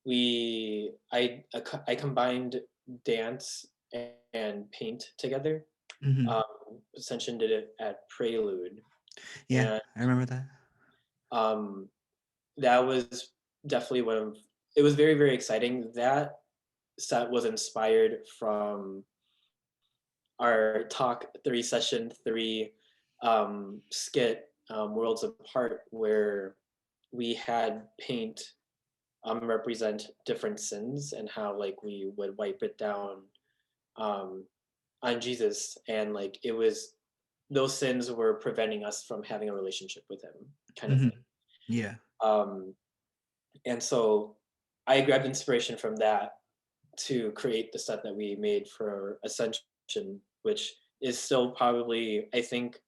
I combined dance and paint together. Mhm. Ascension did it at Prelude, Yeah, and I remember that. um, that was definitely one of it was very, very exciting. That set was inspired from our Talk 3 Session 3 skit, Worlds Apart, where we had paint represent different sins and how like we would wipe it down um, on Jesus, and like it was those sins were preventing us from having a relationship with Him, kind of thing. Mhm. Yeah. Um, and so I grabbed inspiration from that to create the set that we made for Ascension, which is still probably, I think,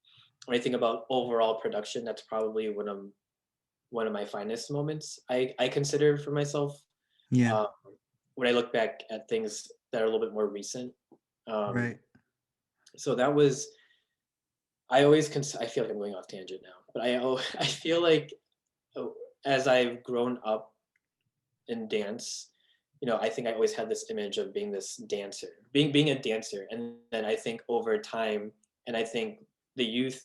when I think about overall production, that's probably one of my finest moments. I consider for myself, Yeah. um, when I look back at things that are a little bit more recent. Um, Right. so that was I feel like I'm going off tangent now, but I feel like, oh, as I've grown up in dance, I think I always had this image of being this dancer, being a dancer, and then I think over time, and I think the youth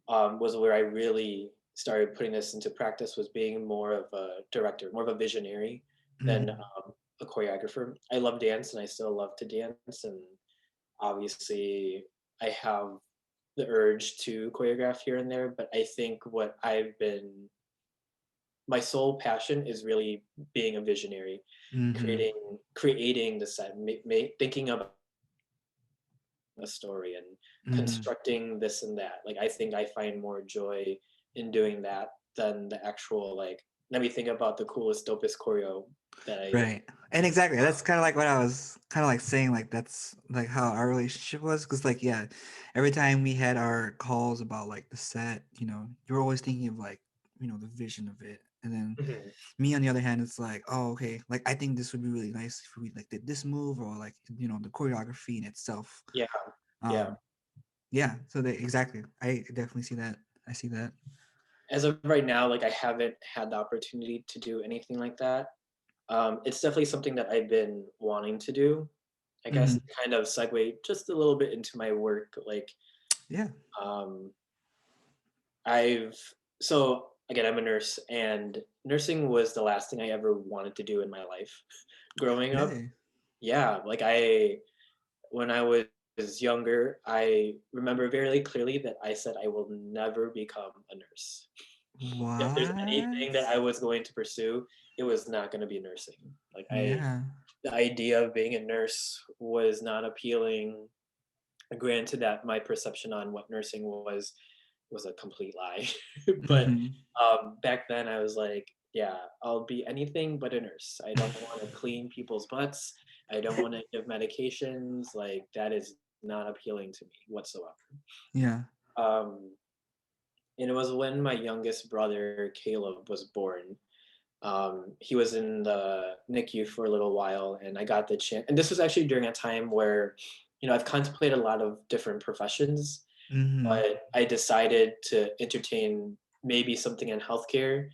was where I really started putting this into practice, was being more of a director, more of a visionary than Mhm. a choreographer. I love dance, and I still love to dance, and obviously I have the urge to choreograph here and there, but I think what I've been my sole passion is really being a visionary, Mhm. creating the set, thinking about a story and Mhm. constructing this and that. Like I think I find more joy in doing that than the actual like. Let me think about the coolest, dopest choreo that I. Right. And exactly, that's kind of like what I was kind of like saying, like that's like how our relationship was. Cause like, yeah, every time we had our calls about like the set, you were always thinking of like, the vision of it. And then Mhm. me on the other hand, it's like, oh, okay, like I think this would be really nice if we like did this move or like, the choreography in itself. Yeah, yeah. Um, yeah, so they exactly. I definitely see that. I see that. As of right now, like I haven't had the opportunity to do anything like that. It's definitely something that I've been wanting to do. I guess Hmm. to kind of segue just a little bit into my work. Like, Yeah. um, I've so again, I'm a nurse, and nursing was the last thing I ever wanted to do in my life. Growing up, Really? yeah, like when I was younger, I remember very clearly that I said I will never become a nurse. If there's anything What? that I was going to pursue, it was not going to be nursing. Like Yeah. the idea of being a nurse was not appealing. Granted that my perception on what nursing was a complete lie, but Hmm. back then I was like, yeah, I'll be anything but a nurse. I don't want to clean people's butts. I don't want to give medications. Like that is not appealing to me whatsoever. Yeah. Um, and it was when my youngest brother Caleb was born. He was in the NICU for a little while, and I got the chance. And this was actually during a time where, I've contemplated a lot of different professions, Hmm. but I decided to entertain maybe something in healthcare.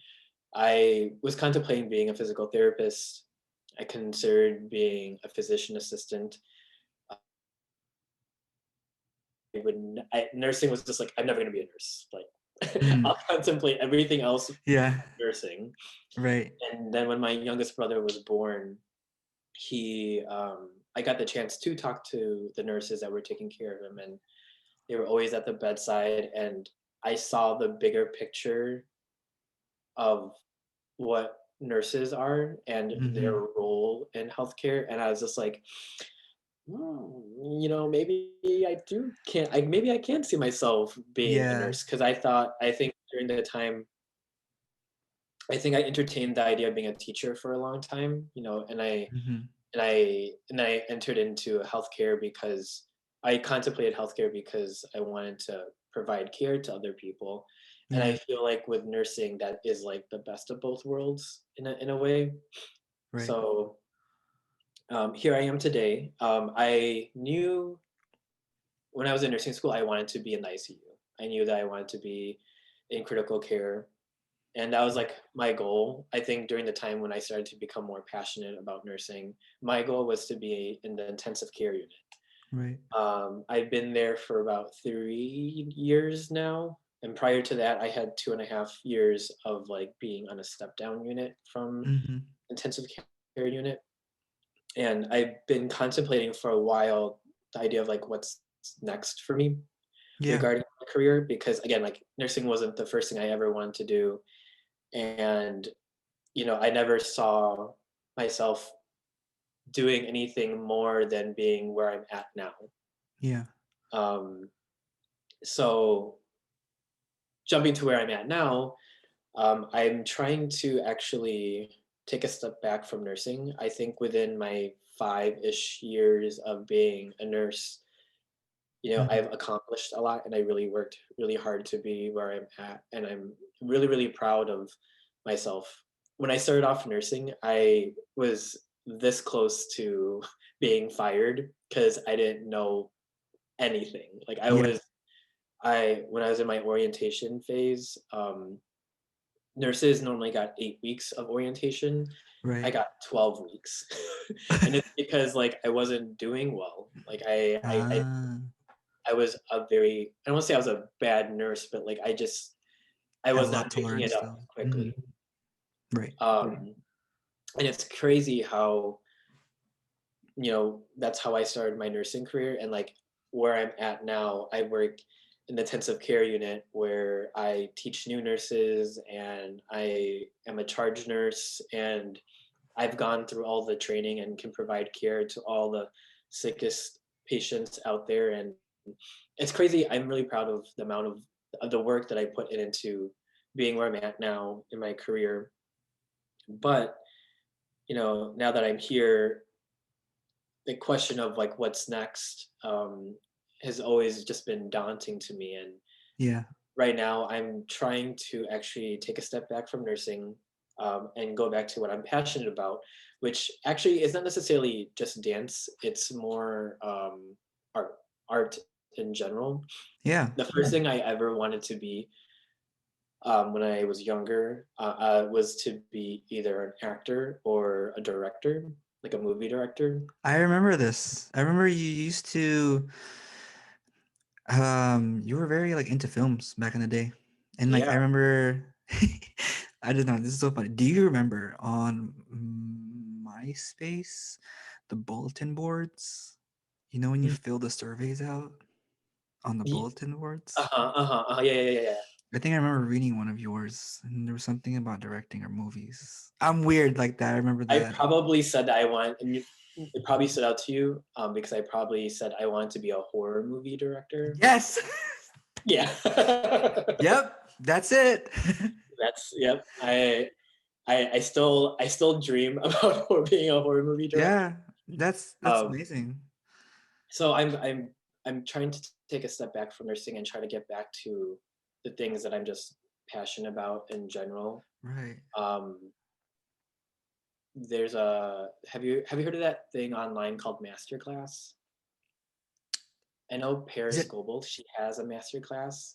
I was contemplating being a physical therapist. I considered being a physician assistant. Nursing was just like, I'm never going to be a nurse. Like, Hmm. I'll contemplate everything else Yeah. nursing. Right. And then when my youngest brother was born, I got the chance to talk to the nurses that were taking care of him, and they were always at the bedside, and I saw the bigger picture of what nurses are and their Mm-hmm. role in healthcare, and I was just like, maybe I do can't I maybe I can see myself being a Yeah. nurse because I think during the time I think I entertained the idea of being a teacher for a long time, and Mm-hmm. I entered into healthcare because I contemplated healthcare because I wanted to provide care to other people. And I Yeah. feel like with nursing, that is like the best of both worlds in a way. Right. So here I am today. I knew when I was in nursing school, I wanted to be in the ICU. I knew that I wanted to be in critical care. And that was like my goal. I think during the time when I started to become more passionate about nursing, my goal was to be in the intensive care unit. Right. I've been there for about 3 years now. And prior to that, I had 2.5 years of like being on a step down unit from Mm-hmm. intensive care unit. And I've been contemplating for a while the idea of like what's next for me Yeah. regarding my career because again, like nursing wasn't the first thing I ever wanted to do. And I never saw myself doing anything more than being where I'm at now. Yeah. Um, so jumping to where I'm at now, I'm trying to actually take a step back from nursing. I think within my 5-ish years of being a nurse, Mm-hmm. I've accomplished a lot and I really worked really hard to be where I'm at. And I'm really, really proud of myself. When I started off nursing, I was this close to being fired because I didn't know anything. Like Yeah. when I was in my orientation phase, nurses normally got 8 weeks of orientation. I Right. got 12 weeks. And it's because like I wasn't doing well. Like Ah, I was a very I don't want to say I was a bad nurse, but like I had a was lot not to picking learn it up still. Mm-hmm. quickly. Right. And it's crazy how, that's how I started my nursing career and like where I'm at now, I work in the intensive care unit where I teach new nurses and I am a charge nurse and I've gone through all the training and can provide care to all the sickest patients out there. And it's crazy. I'm really proud of the amount of the work that I put into being where I'm at now in my career. But, now that I'm here, the question of like what's next has always just been daunting to me. And Yeah. right now, I'm trying to actually take a step back from nursing and go back to what I'm passionate about, which actually is not necessarily just dance. It's more art, art in general. The Yeah. first thing I ever wanted to be when I was younger was to be either an actor or a director, like a movie director. I remember this. I remember you used to you were very like into films back in the day. And like I Yeah. remember I don't know, this is so funny. Do you remember on MySpace the bulletin boards? You know when you Mm, fill the surveys out on the ye- bulletin boards? Uh-huh, uh-huh, yeah, yeah, yeah, yeah. I think I remember reading one of yours and there was something about directing or movies. I'm weird like that. I remember I that. probably said that I want, and it probably stood out to you because I probably said I want to be a horror movie director. Yes. Yeah. Yep, that's it. That's yep. I still dream about being a horror movie director. Yeah, that's Um, amazing. so I'm trying to take a step back from nursing and try to get back to the things that I'm just passionate about in general. Right. Um, there's a have you heard of that thing online called Masterclass? I know Is Paris it Goebel, she has a masterclass.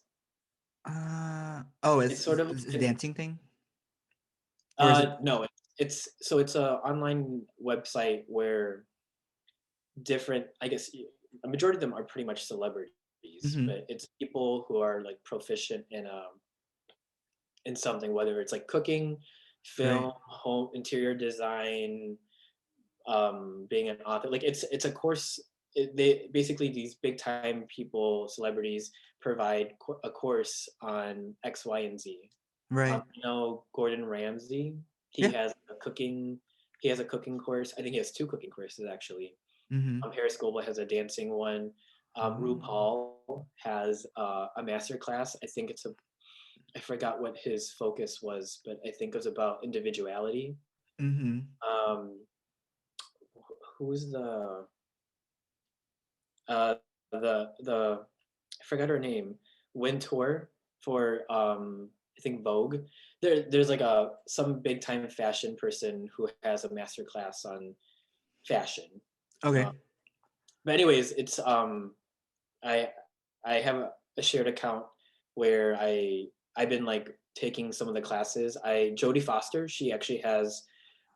oh, It's sort of it's a dancing thing? Or is it no, it's a online website where different, I guess a majority of them are pretty much celebrities, but Mhm. it's people who are like proficient in something, whether it's like cooking, Right. film, home interior design, being an author. Like it's a course. They basically these big time people, celebrities provide a course on X, Y, and Z. Right. Gordon Ramsay. He Yeah. has a cooking he has a cooking course. I think he has 2 cooking courses actually. Mm-hmm. Paris Global has a dancing one. Ooh. RuPaul has a master class. I forgot what his focus was, but I think it was about individuality. Mm-hmm. Um, who's the I forgot her name, Wintour for I think Vogue. There's like a some big time fashion person who has a master class on fashion. Uh, Okay. but anyways, it's I have a shared account where I've been like taking some of the classes. I Jodie Foster, she actually has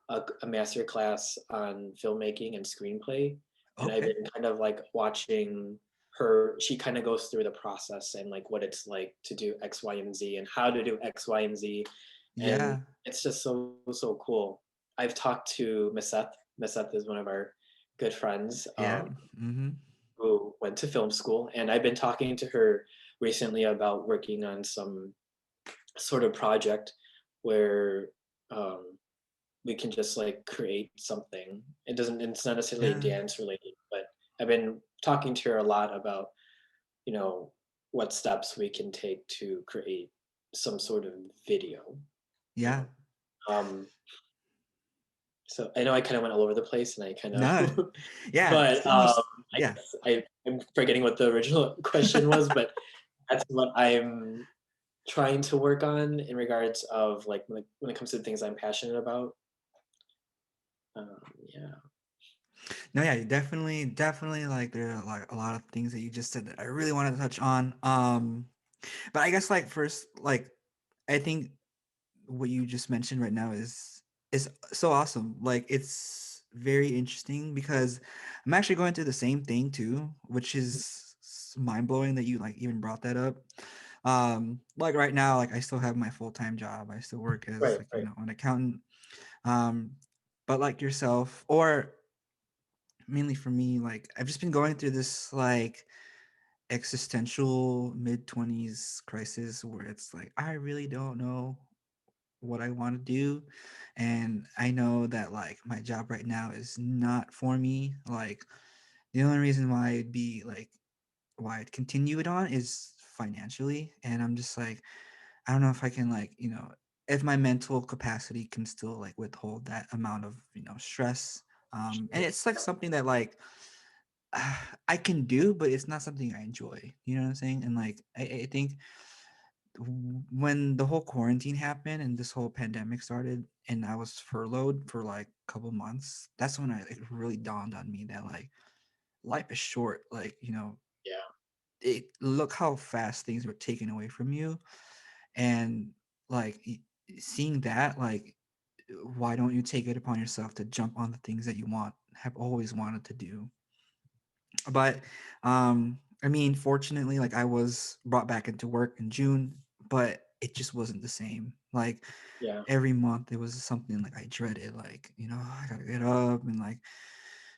a master class on filmmaking and screenplay, and I've Okay. been kind of like watching her. She kind of goes through the process and like what it's like to do X, Y, and Z, and how to do X, Y, and Z, and Yeah. it's just so cool. I've talked to Maseth. Maseth is one of our good friends. Yeah. Mm-hmm. Who went to film school, and I've been talking to her recently about working on some sort of project where um, we can just like create something. It's not necessarily Yeah. dance related, but I've been talking to her a lot about, you know, what steps we can take to create some sort of video, you Yeah. know. Um, so I know I kind of went all over the place and I kind No. of, Yeah. but It's almost. I Yeah. guess I'm forgetting what the original question was, but that's what I'm trying to work on in regards of like when it comes to things I'm passionate about. Yeah. No, yeah, definitely like there are like a lot of things that you just said that I really wanted to touch on. But I guess like first, like I think what you just mentioned right now is so awesome. Like it's very interesting because I'm actually going through the same thing too, which is mind blowing that you like even brought that up. Like right now, like I still have my full time job. I still work as Right. like Right. an accountant. Um, but like yourself, or mainly for me, like I've just been going through this like existential mid 20s crisis where it's like I really don't know what I want to do, and I know that like my job right now is not for me. Like the only reason why it'd be like why I'd continue it on is financially, and I'm just like I don't know if I can like if my mental capacity can still like withhold that amount of stress. And it's like something that like I can do, but it's not something I enjoy. You know what I'm saying? And like I think when the whole quarantine happened and this whole pandemic started, and I was furloughed for like a couple months, that's when it really dawned on me that like life is short. Like Yeah. look how fast things were taken away from you, and like seeing that like why don't you take it upon yourself to jump on the things that you have always wanted to do. But I mean, fortunately, like I was brought back into work in June, but it just wasn't the same. Like Yeah. every month it was something like I dreaded, like I gotta get up, and like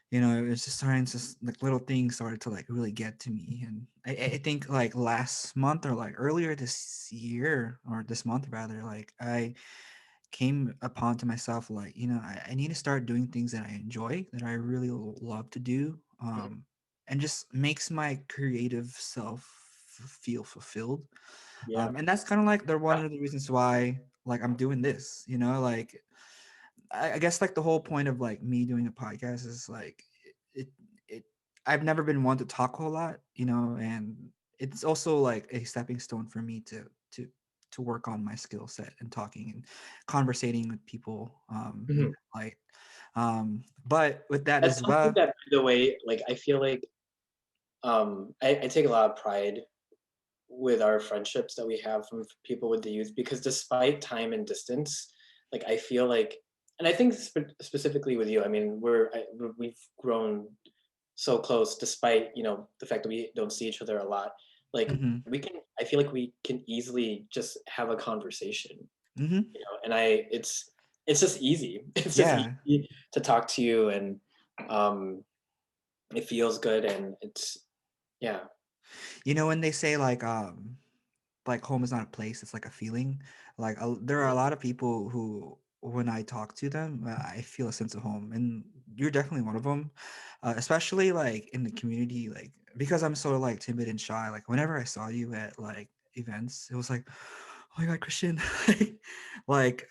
it was just starting to like little things started to like really get to me. And I think like last month or like earlier this year or this month rather, like I came upon to myself like I need to start doing things that I enjoy, that I really love to do, Mhm. and just makes my creative self feel fulfilled. Yeah. And that's kind of like the one of the reasons why like I'm doing this, like I guess like the whole point of like me doing a podcast is like it, it I've never been one to talk a whole lot, and it's also like a stepping stone for me to to work on my skill set and talking and conversating with people in Mhm. that light. But with that That's as something well. that, by the way, like I feel like I take a lot of pride with our friendships that we have from people with the youth because despite time and distance, like I feel like, and I think specifically with you, I mean, we've grown so close despite the fact that we don't see each other a lot. Like Hmm. we can, I feel like we can easily just have a conversation, Hmm. and it's just easy. It's just Yeah. easy to talk to you, and um, it feels good, and it's yeah, When they say like home is not a place, it's like a feeling. Like there are a lot of people who when I talk to them, I feel a sense of home, and you're definitely one of them. Especially like in the community, like because I'm so like timid and shy. Like whenever I saw you at like events, it was like, oh my god, Christian!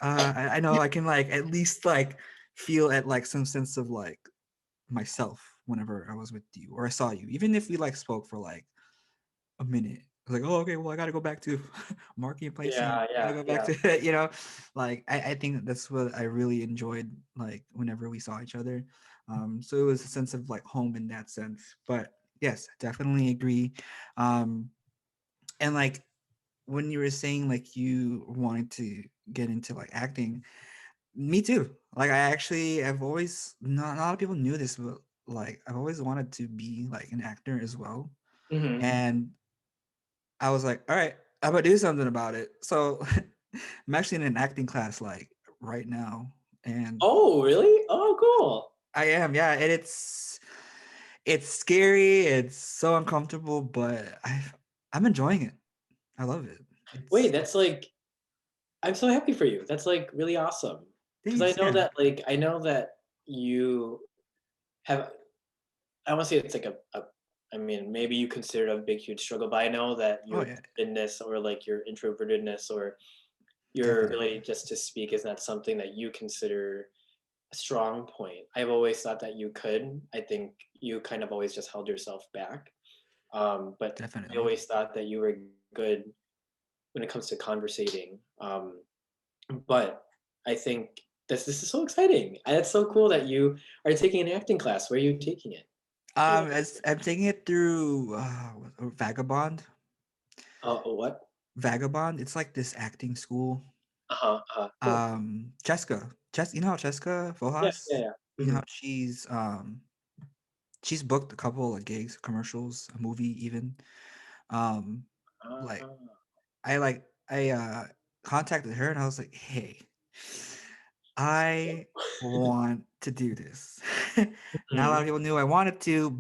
I know I can like at least like feel at like some sense of like myself whenever I was with you or I saw you, even if we like spoke for like a minute. I was like, oh, okay, well, I gotta go back to marking and placing. Yeah, I gotta yeah, go back yeah. to it, like I think that's what I really enjoyed, like whenever we saw each other. So it was a sense of like home in that sense. But yes, definitely agree. Um, and like when you were saying like you wanted to get into like acting, me too. Like I actually have always not a lot of people knew this, but like I've always wanted to be like an actor as well. Hmm. And I was like, all right, I'm gonna do something about it. So I'm actually in an acting class like right now. And Oh, really? Oh, cool. I am, yeah, and it's scary, it's so uncomfortable, but I'm enjoying it. I love it. Wait, It's that's like I'm so happy for you. That's like really awesome. Because thanks, yeah. I know that you have I want to say it's like a I mean, maybe you consider it a big huge struggle, but I know that Oh your yeah, timidness or like your introvertedness or your ability definitely. just to speak is not something that you consider a strong point. I've always thought that you could. I think you kind of always just held yourself back. But I Definitely. always thought that you were good when it comes to conversating. But I think this is so exciting. It's so cool that you are taking an acting class. Where are you taking it? Yeah. As I'm taking it through Vagabond. What? Vagabond. It's like this acting school. Uh-huh. Cool. Cheska. You know how Cheska Yeah. Fojas? Yeah. Yeah. You know Hmm. how she's booked a couple of gigs, commercials, a movie even. Um, like Uh, I contacted her and I was like, hey, I want to do this. Not a lot mhm. of people knew I wanted to,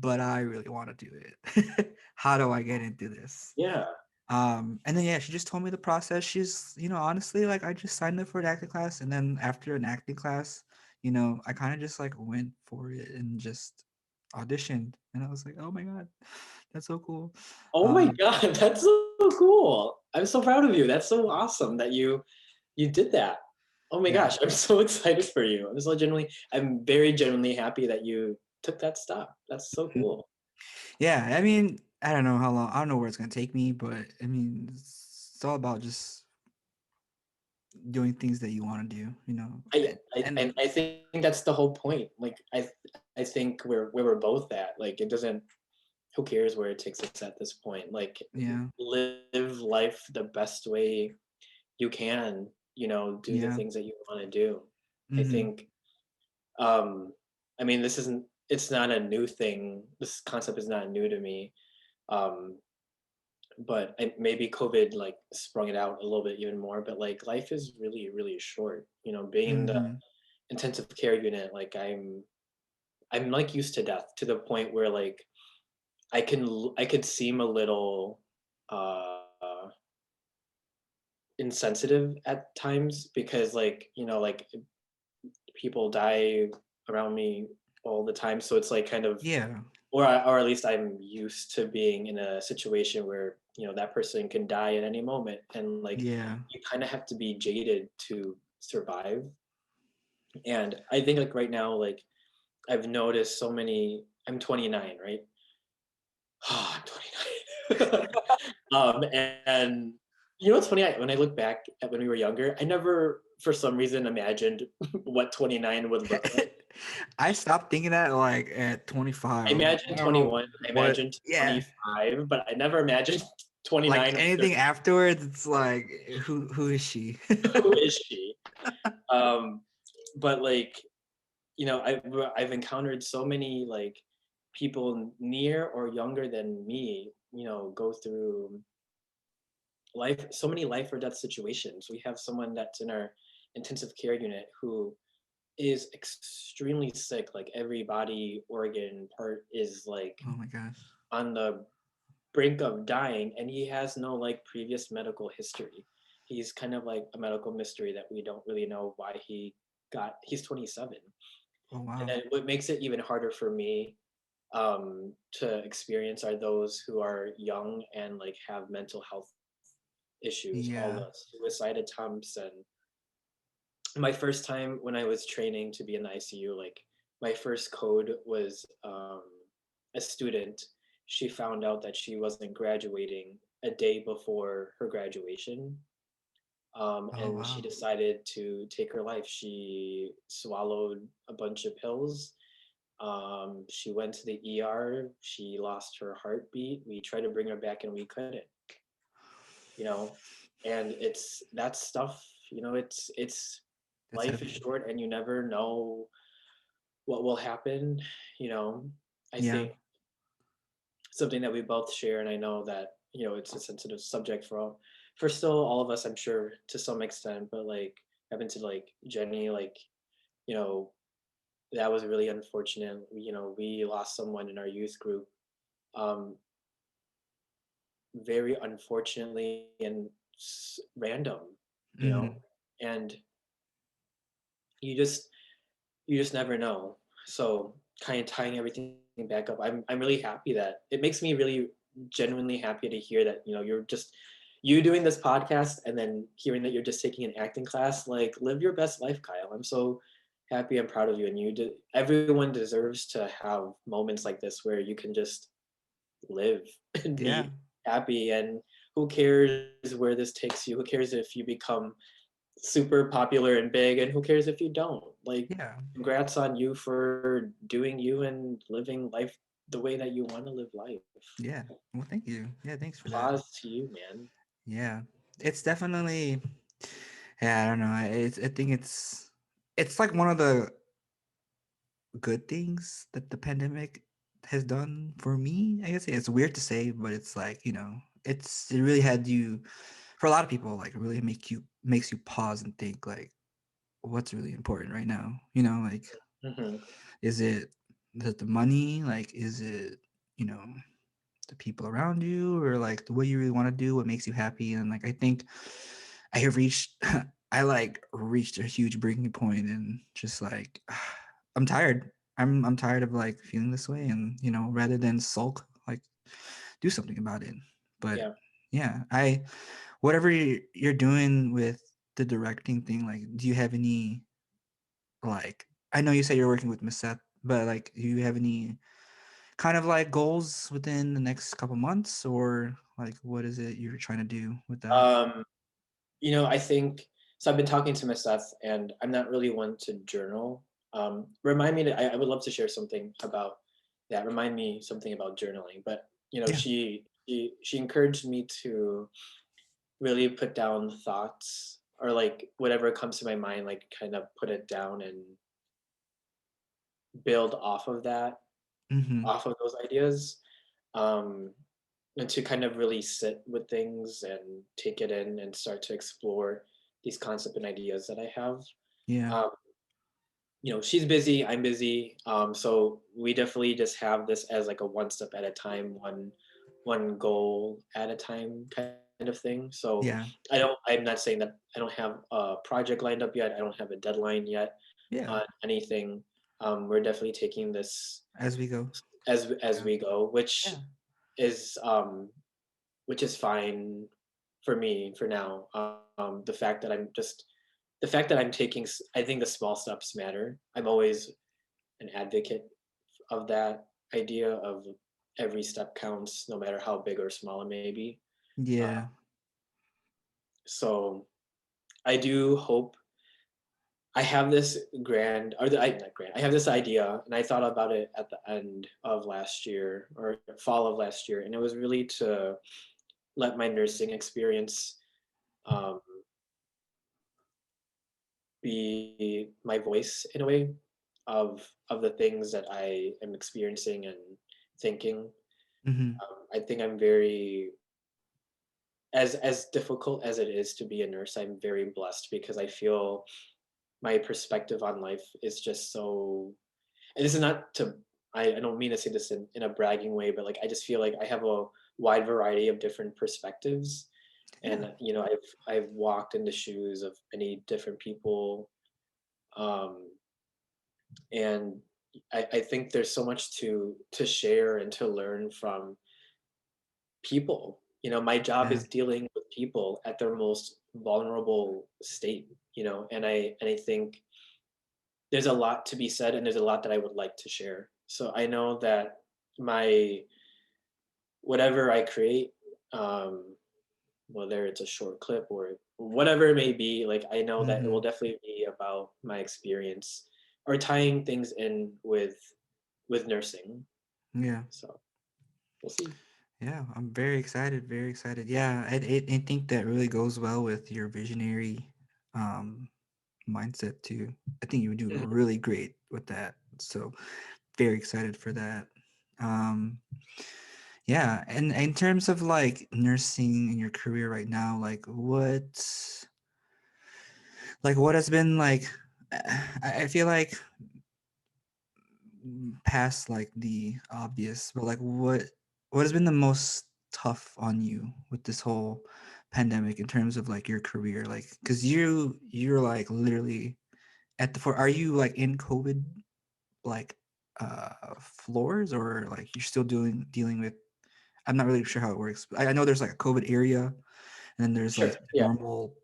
but I really want to do it. How do I get into this? Yeah. And then yeah, she just told me the process. She's, honestly, like I just signed up for an acting class, and then after an acting class, I kind of just like went for it and just auditioned, and I was like, oh my god, that's so cool. Oh my Um, God, that's so cool. I'm so proud of you. That's so awesome that you did that. Oh my yeah, gosh, I'm so excited for you. I'm very genuinely happy that you took that step. That's so cool. yeah. I mean, I don't know how long. I don't know where it's gonna take me, but I mean, it's all about just doing things that you want to do, and I think that's the whole point. Like I think where we're both at. Like it doesn't. Who cares where it takes us at this point? Like yeah, live life the best way you can. Do the yeah, things that you want to do. I mm-hmm, think. Um, I mean, this isn't. It's not a new thing. This concept is not new to me. Um, but maybe COVID like sprung it out a little bit even more. But like life is really really short. Being in the mm-hmm. intensive care unit, like I'm like used to death to the point where like I could seem a little uh insensitive at times because like people die around me all the time, so it's like kind of Yeah, or at least I'm used to being in a situation where that person can die at any moment, and like yeah. you kind of have to be jaded to survive. And I think like right now, like I've noticed so many. I'm 29, right? Oh, I'm 29. And what's funny? When I look back at when we were younger, I never, for some reason, imagined what 29 would look like. I stopped thinking that like at 25. I I imagined don't know 21. I what. imagined Yeah, 25, but I never imagined like 29 or anything 30. afterwards, it's like who is she? Who is she? Um, but like, I've encountered so many like people near or younger than me, go through life, so many life or death situations. We have someone that's in our intensive care unit who is extremely sick. Like every body organ part is like Oh my gosh. on the brink of dying, and he has no like previous medical history. He's kind of like a medical mystery that we don't really know why he's 27. Oh And wow. then what makes it even harder for me to experience are those who are young and like have mental health issues, all Yeah. the suicide attempts. And my first time when I was training to be in the ICU, like my first code was a student. She found out that she wasn't graduating a day before her graduation, Oh and she wow. decided to take her life. She swallowed a bunch of pills. She went to the ER. She lost her heartbeat. We tried to bring her back and we couldn't, you know. And it's that stuff, it's That's life is heavy. short and you never know what will happen, you know. I Yeah. think something that we both share, and I know that, it's a sensitive subject for still all of us, I'm sure, to some extent, but like having to like Jenny, like, you know, that was really unfortunate. We lost someone in our youth group, um, very unfortunately and random, you know, Hmm. and you just you just never know. So kind of tying everything back up, I'm really happy that it makes me really genuinely happy to hear that you're just you doing this podcast and then hearing that you're just taking an acting class. Like, live your best life, Kyle. I'm so happy and proud of you, and everyone deserves to have moments like this where you can just live and Yeah. be happy. And who cares where this takes you? Who cares if you become super popular and big, and who cares if you don't? Like, Yeah. congrats on you for doing you and living life the way that you want to live life. Yeah. Well, thank you. Yeah, thanks for that. Applause to you, man. Yeah. It's definitely, yeah, I don't know. I think it's like one of the good things that the pandemic has done for me. I guess it's weird to say, but it's like, it really had you, for a lot of people, like really makes you pause and think like what's really important right now. Like, Hmm. is it the money? Like, is it, you know, the people around you, or like the what you really want to do, what makes you happy? And like I think I have reached I like reached a huge breaking point, and just like I'm tired. I'm tired of like feeling this way, and rather than sulk, like do something about it. But Yeah. yeah, I whatever you're doing with the directing thing, like do you have any, like, I know you say you're working with Miss Seth, but like do you have any kind of like goals within the next couple months, or like what is it you're trying to do with that? Um, I think so. I've been talking to Miss Seth, and I'm not really one to journal. Remind me I would love to share something about that. Remind me something about journaling. But Yeah. she encouraged me to really put down thoughts, or like whatever comes to my mind, like kind of put it down and build off of that, Mm-hmm. off of those ideas, um, and to kind of really sit with things and take it in and start to explore these concepts and ideas that I have. Yeah. Um, she's busy, I'm busy, so we definitely just have this as like a one step at a time, one goal at a time kind of thing. So Yeah. I'm not saying that I don't have a project lined up yet. I don't have a deadline yet Yeah. on anything. We're definitely taking this As we go. as Yeah. we go, Yeah. is um, which is fine for me for now. The fact that I'm taking, I think the small steps matter. I'm always an advocate of that idea of every step counts, no matter how big or small it may be. Uh, Yeah. so I do hope. I have this grand, or not grand. I have this idea, and I thought about it at the end of last year or fall of last year, and it was really to let my nursing experience um, be my voice in a way of the things that I am experiencing and thinking. Mm-hmm. I think I'm very as difficult as it is to be a nurse. I'm very blessed because I feel my perspective on life is just so. And this is not to. I don't mean to say this in a bragging way, but like I just feel like I have a wide variety of different perspectives, Yeah. and I've walked in the shoes of many different people, um, and I think there's so much to share and to learn from people. My job Yeah. is dealing with people at their most vulnerable state, and I think there's a lot to be said and there's a lot that I would like to share. So I know that my whatever I create, um, whether it's a short clip or whatever it may be, like I know that it will Mm-hmm. definitely be about my experience or tying things in with nursing. Yeah. So we'll see. Yeah. I'm very excited. Very excited. Yeah. I think that really goes well with your visionary um, mindset too. I think you would do Mhm. really great with that. So very excited for that. Um, yeah. And in terms of like nursing in your career right now, like what has been like, I feel like past like the obvious, but like what has been the most tough on you with this whole pandemic in terms of like your career? Like, cause you're like literally at the for are you like in COVID like floors or like you're still doing dealing with I'm not really sure how it works. I know there's like a COVID area and then there's like Sure. Yeah. normal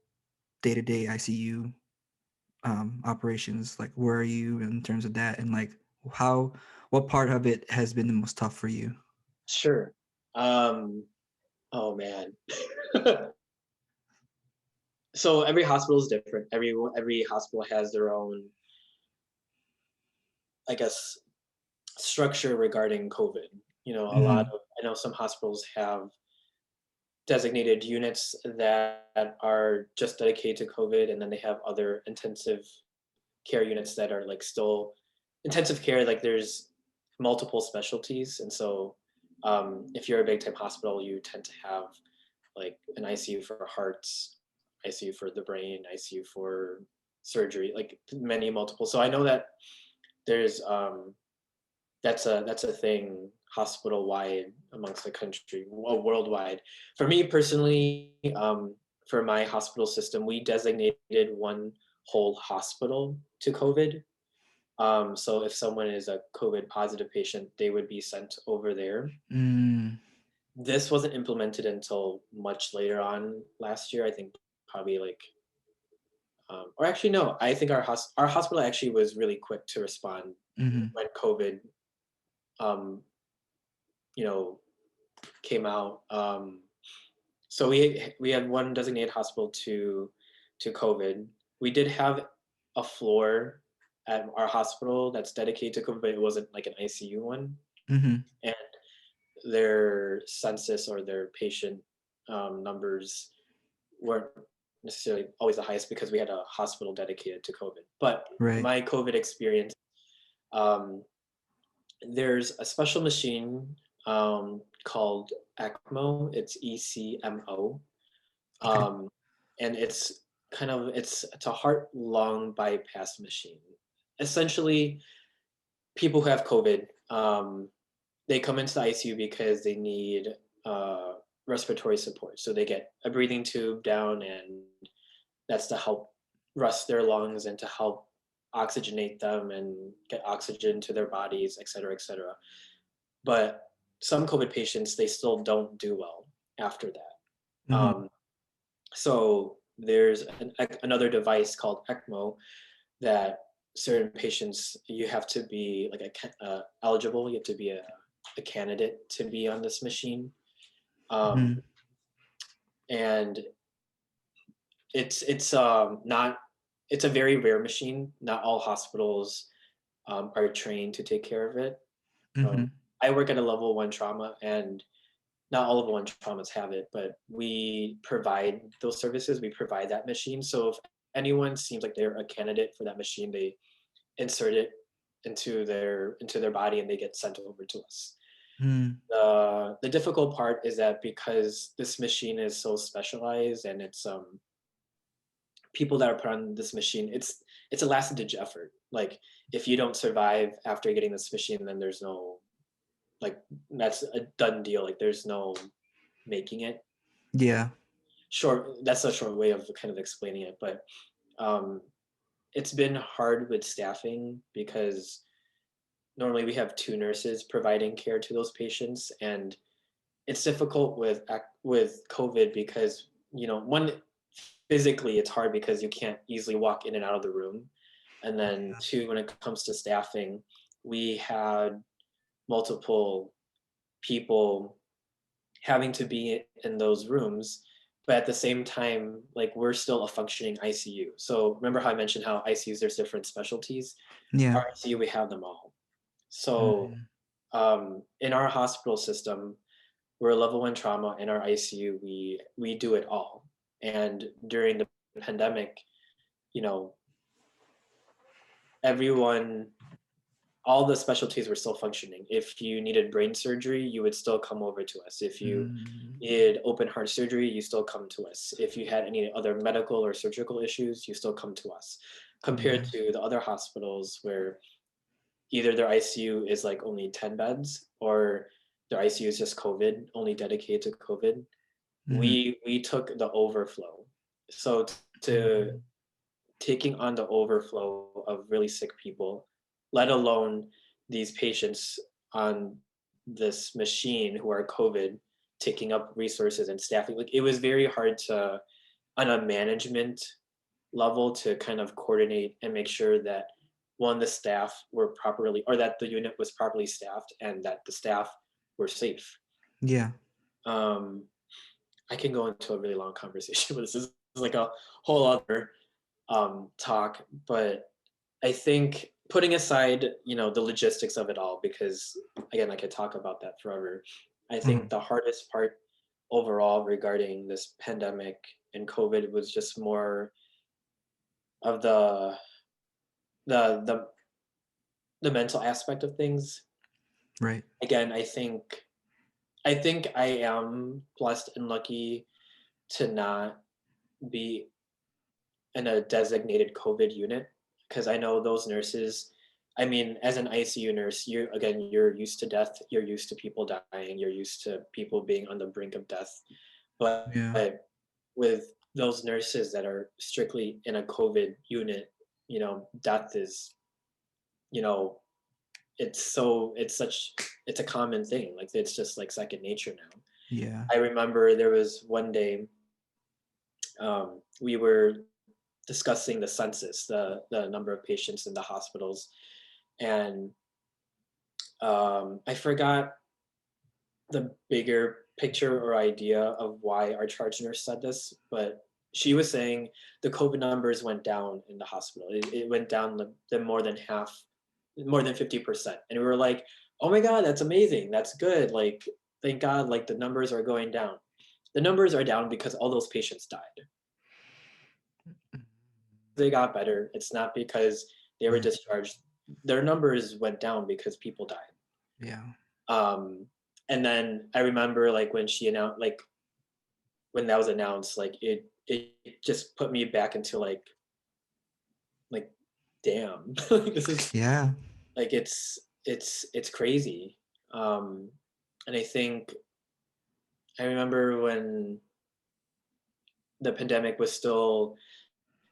day-to-day ICU operations. Like where are you in terms of that and like how what part of it has been the most tough for you? Sure. Um, oh man. So every hospital is different. Every hospital has their own, I guess, structure regarding COVID. A lot Mm-hmm. of I know some hospitals have designated units that are just dedicated to COVID, and then they have other intensive care units that are like still intensive care. Like there's multiple specialties, and so if you're a big time hospital, you tend to have like an ICU for hearts, ICU for the brain, ICU for surgery, like many multiple. So I know that there's that's a thing hospital wide amongst the country, well, worldwide. For me personally, for my hospital system, we designated one whole hospital to COVID. So if someone is a COVID positive patient, they would be sent over there. Mm, This wasn't implemented until much later on last year. I think probably like, or actually no, I think our hospital actually was really quick to respond mm-hmm. when COVID, um, you know, came out. So we had one designated hospital to COVID. We did have a floor at our hospital that's dedicated to COVID, but it wasn't like an ICU one. Mm-hmm. And their census or their patient numbers weren't necessarily always the highest because we had a hospital dedicated to COVID. But Right. my COVID experience, um, there's a special machine called ECMO. It's ECMO, Okay. um, and it's a heart lung bypass machine. Essentially, people who have COVID, they come into the ICU because they need uh, respiratory support. So they get a breathing tube down, and that's to help rest their lungs and to help oxygenate them and get oxygen to their bodies, et cetera, et cetera. But some COVID patients, they still don't do well after that. Mm-hmm. So there's another device called ECMO that certain patients you have to be like eligible. You have to be a candidate to be on this machine, Mm-hmm. um, and it's not it's a very rare machine. Not all hospitals are trained to take care of it. Mm-hmm. I work at a level one trauma, and not all level one traumas have it, but we provide those services. We provide that machine. So if anyone seems like they're a candidate for that machine, they insert it into their body and they get sent over to us. Mm-hmm. The difficult part is that because this machine is so specialized and it's people that are put on this machine, it's a last ditch effort. Like if you don't survive after getting this machine, then there's no like that's a done deal. Like there's no making it. Yeah. short. That's a short way of kind of explaining it, but um, it's been hard with staffing because normally we have two nurses providing care to those patients, and it's difficult with COVID because one, physically it's hard because you can't easily walk in and out of the room, and then two, when it comes to staffing, we had multiple people having to be in those rooms, but at the same time, like, we're still a functioning ICU. So remember how I mentioned how ICUs, there's different specialties? Yeah. Our ICU, we have them all. So Mhm. in our hospital system, we're a level one trauma. In our ICU, we do it all. And during the pandemic, you know, everyone, all the specialties were still functioning. If you needed brain surgery, you would still come over to us. If you Mhm. needed open heart surgery, you still come to us. If you had any other medical or surgical issues, you still come to us. Compared Yeah. to the other hospitals where either their ICU is like only 10 beds or their ICU is just COVID, only dedicated to COVID. Mhm. We took the overflow. So to Mhm. taking on the overflow of really sick people, let alone these patients on this machine who are COVID, taking up resources and staffing. Like, it was very hard to, on a management level, to kind of coordinate and make sure that one, the staff were properly, or that the unit was properly staffed, and that the staff were safe. Yeah. Um, I can go into a really long conversation, but this is like a whole other talk. But I think, putting aside, the logistics of it all, because again, I could talk about that forever. I think Mhm. the hardest part overall regarding this pandemic and COVID was just more of the the mental aspect of things. Right. Again, I think I am blessed and lucky to not be in a designated COVID unit, because I know those nurses. I mean, as an ICU nurse, you're used to death, you're used to people dying, you're used to people being on the brink of death. But Yeah. with those nurses that are strictly in a COVID unit, death is, you know, it's a common thing. Like, it's just like second nature now. Yeah. I remember there was one day, we were discussing the census, the number of patients in the hospitals, and I forgot the bigger picture or idea of why our charge nurse said this, but she was saying the COVID numbers went down in the hospital. It went down more than half, more than 50%, and we were like, "Oh my God, that's amazing! That's good! Like, thank God! Like, the numbers are going down." The numbers are down because all those patients died. They got better. It's not because they were Mhm. discharged. Their numbers went down because people died. Yeah. Um, and then I remember, like, when she announced, like, when that was announced, like, it just put me back into like, damn, like, this is, Yeah. like, it's crazy. Um, and I remember when the pandemic was still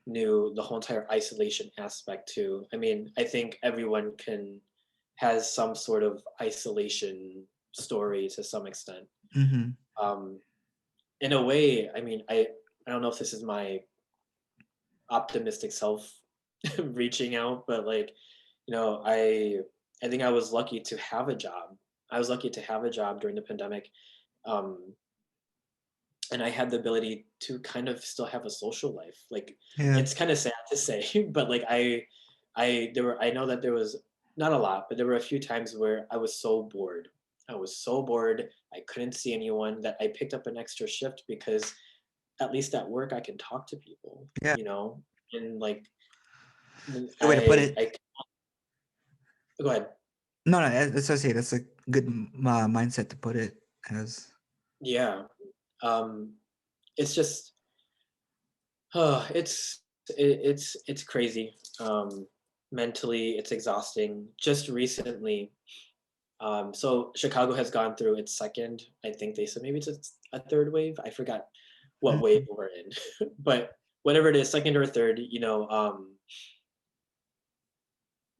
new, the whole entire isolation aspect too. I mean, I think everyone has some sort of isolation story to some extent. Mhm. Um, in a way, I mean, I don't know if this is my optimistic self reaching out, but, like, I think I was lucky to have a job. I was lucky to have a job during the pandemic, um, and I had the ability to kind of still have a social life. Like, Yeah. it's kind of sad to say, but, like, I know that there was not a lot, but there were a few times where I was so bored. I was so bored. I couldn't see anyone, that I picked up an extra shift because at least at work I can talk to people, Yeah. and, like, Good way to put it. I go ahead. No, no, associate. That's a good mindset to put it as. Yeah. Um, it's just, it's crazy. Mentally, it's exhausting. Just recently, so Chicago has gone through its second. I think they said maybe it's a third wave. I forgot. what wave Mhm. we're in. But whatever it is, second or third,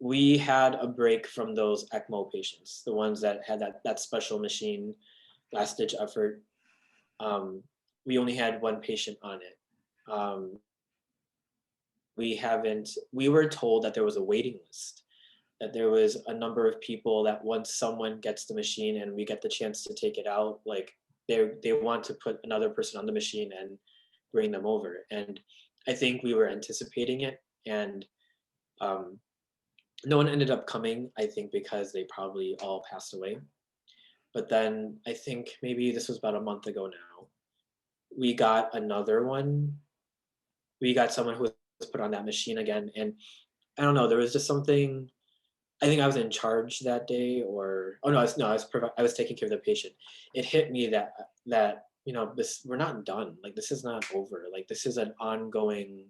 we had a break from those ECMO patients, the ones that had that special machine, last ditch effort. Um, we only had one patient on it. We haven't. We were told that there was a waiting list, that there was a number of people that once someone gets the machine and we get the chance to take it out, like they want to put another person on the machine and bring them over. And I think we were anticipating it, and um, no one ended up coming. I think because they probably all passed away. But then I think maybe this was about a month ago now. We got another one. We got someone who was put on that machine again, and I don't know. There was just something. I think I was in charge that day, or oh no, I was taking care of the patient. It hit me that this, we're not done. Like this is not over. Like this is an ongoing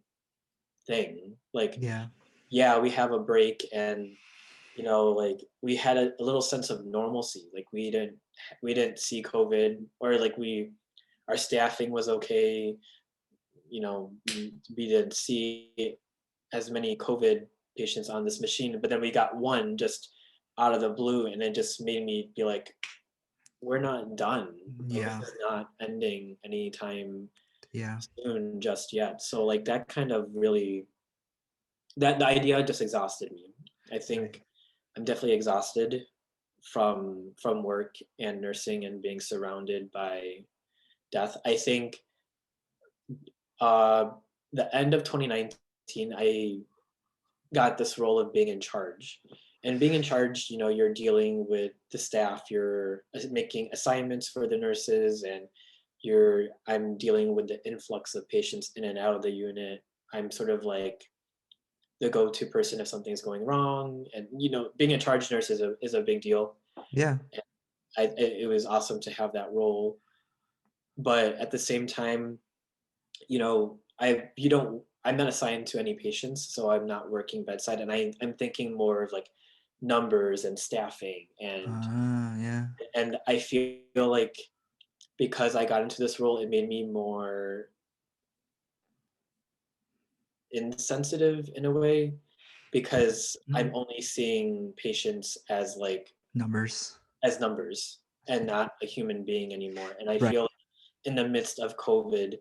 thing. Like Yeah. yeah, we have a break, and like we had a little sense of normalcy. Like we didn't see COVID, or like our staffing was okay. We didn't see as many COVID patients on this machine, but then we got one just out of the blue, and it just made me be like, we're not done. Like this Yeah. is not ending anytime Yeah. soon just yet. So like that kind of really, that the idea just exhausted me. I Right. think I'm definitely exhausted from work and nursing and being surrounded by death. I think uh the end of 2019, I got this role of being in charge. And being in charge, you're dealing with the staff, you're making assignments for the nurses, and I'm dealing with the influx of patients in and out of the unit. I'm sort of like the go-to person if something's going wrong. And being a charge nurse is a big deal. Yeah. And it was awesome to have that role. But at the same time, I'm not assigned to any patients, so I'm not working bedside, and I'm thinking more of like numbers and staffing, Yeah. and I feel like because I got into this role, it made me more insensitive in a way, because I'm Mm. only seeing patients Numbers. as numbers and not a human being anymore. And I Right. feel like in the midst of COVID,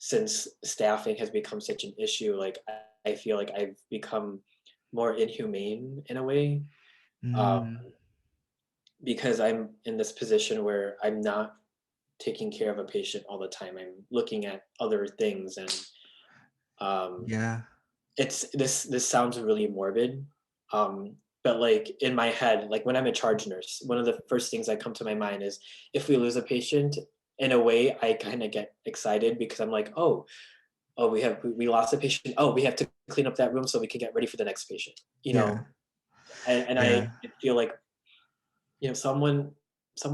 since staffing has become such an issue, like I feel like I've become more inhumane in a way, um, Mm. because I'm in this position where I'm not taking care of a patient all the time. I'm looking at other things, and um, Yeah. this sounds really morbid, but like in my head, like when I'm a charge nurse, one of the first things that come to my mind is if we lose a patient. In a way, I kind of get excited because I'm like, oh, we lost a patient. Oh, we have to clean up that room so we can get ready for the next patient. Yeah. And I Yeah. feel like someone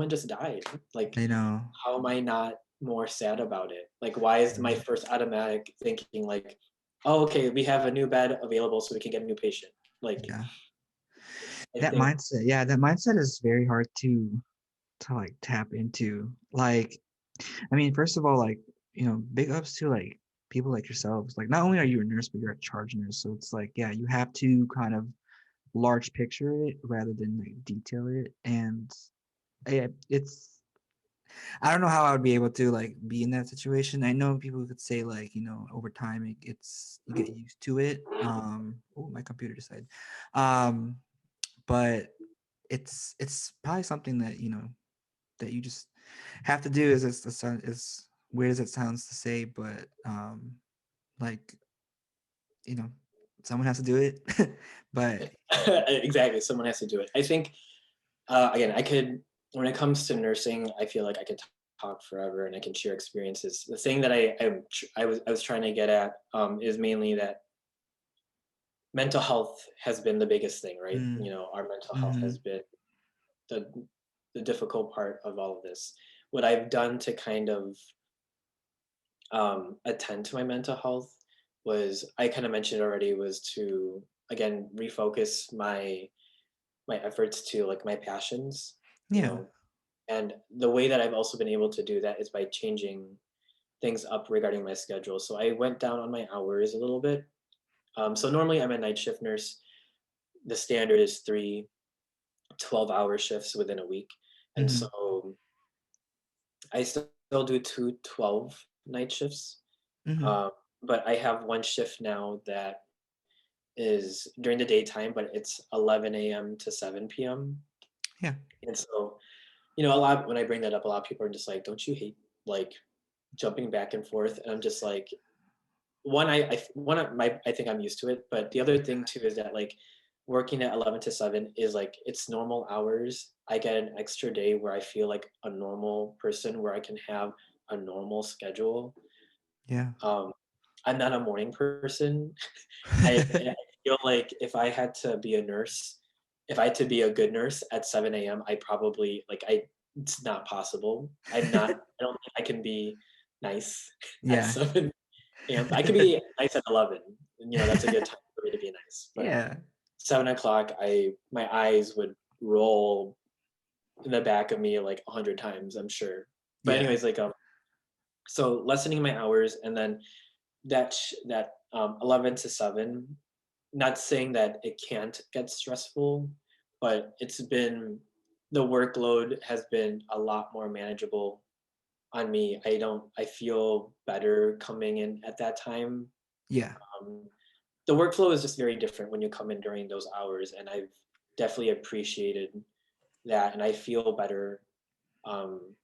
just died. Like, I know. how am I not more sad about it? Like, why is my first automatic thinking like, oh, okay, we have a new bed available so we can get a new patient. Like, Yeah. I That think mindset. Yeah, that mindset is very hard to like tap into. Like, I mean, first of all, like, big ups to like people like yourselves. Like, not only are you a nurse, but you're a charge nurse. So it's like, yeah, you have to kind of large picture it rather than like detail it. And yeah, I don't know how I would be able to like be in that situation. I know people could say like, over time it's you get used to it. Oh, my computer decided. Um, but it's probably something that that you just have to do. As weird as it sounds to say, but like you know, someone has to do it. But exactly, someone has to do it. I think again, I could, when it comes to nursing, I feel like I could talk forever and I can share experiences. The thing that I was trying to get at is mainly that mental health has been the biggest thing, right? mm, Our mental health mm-hmm, has been the the difficult part of all of this. What I've done to kind of attend to my mental health was, I kind of mentioned already, was to again refocus my efforts to like my passions, you yeah, know, and the way that I've also been able to do that is by changing things up regarding my schedule. So I went down on my hours a little bit. So normally I'm a night shift nurse. The standard is 3 12-hour shifts within a week. And Mm-hmm. so I still do two 12 night shifts. Mm-hmm. Um, but I have one shift now that is during the daytime, but it's 11 a.m. to 7 p.m. Yeah. And so, a lot when I bring that up, a lot of people are just like, "Don't you hate like jumping back and forth?" And I'm just like, I think I'm used to it, but the other thing too is that like working at 11 to 7 is like it's normal hours. I get an extra day where I feel like a normal person, where I can have a normal schedule. Yeah. Um, I'm not a morning person. I feel like if I had to be a nurse, if I had to be a good nurse at 7 a.m., I probably like I it's not possible. I don't think I can be nice at Yeah. 7 a.m. I can be nice at 11. That's a good time for me to be nice. But Yeah. 7 o'clock, my eyes would roll in the back of me like 100 times, I'm sure. But Yeah. anyways, like so lessening my hours, and then that 11 to 7. Not saying that it can't get stressful, but the workload has been a lot more manageable on me. I feel better coming in at that time. Yeah. Um, the workflow is just very different when you come in during those hours, and I've definitely appreciated that, and I feel better um,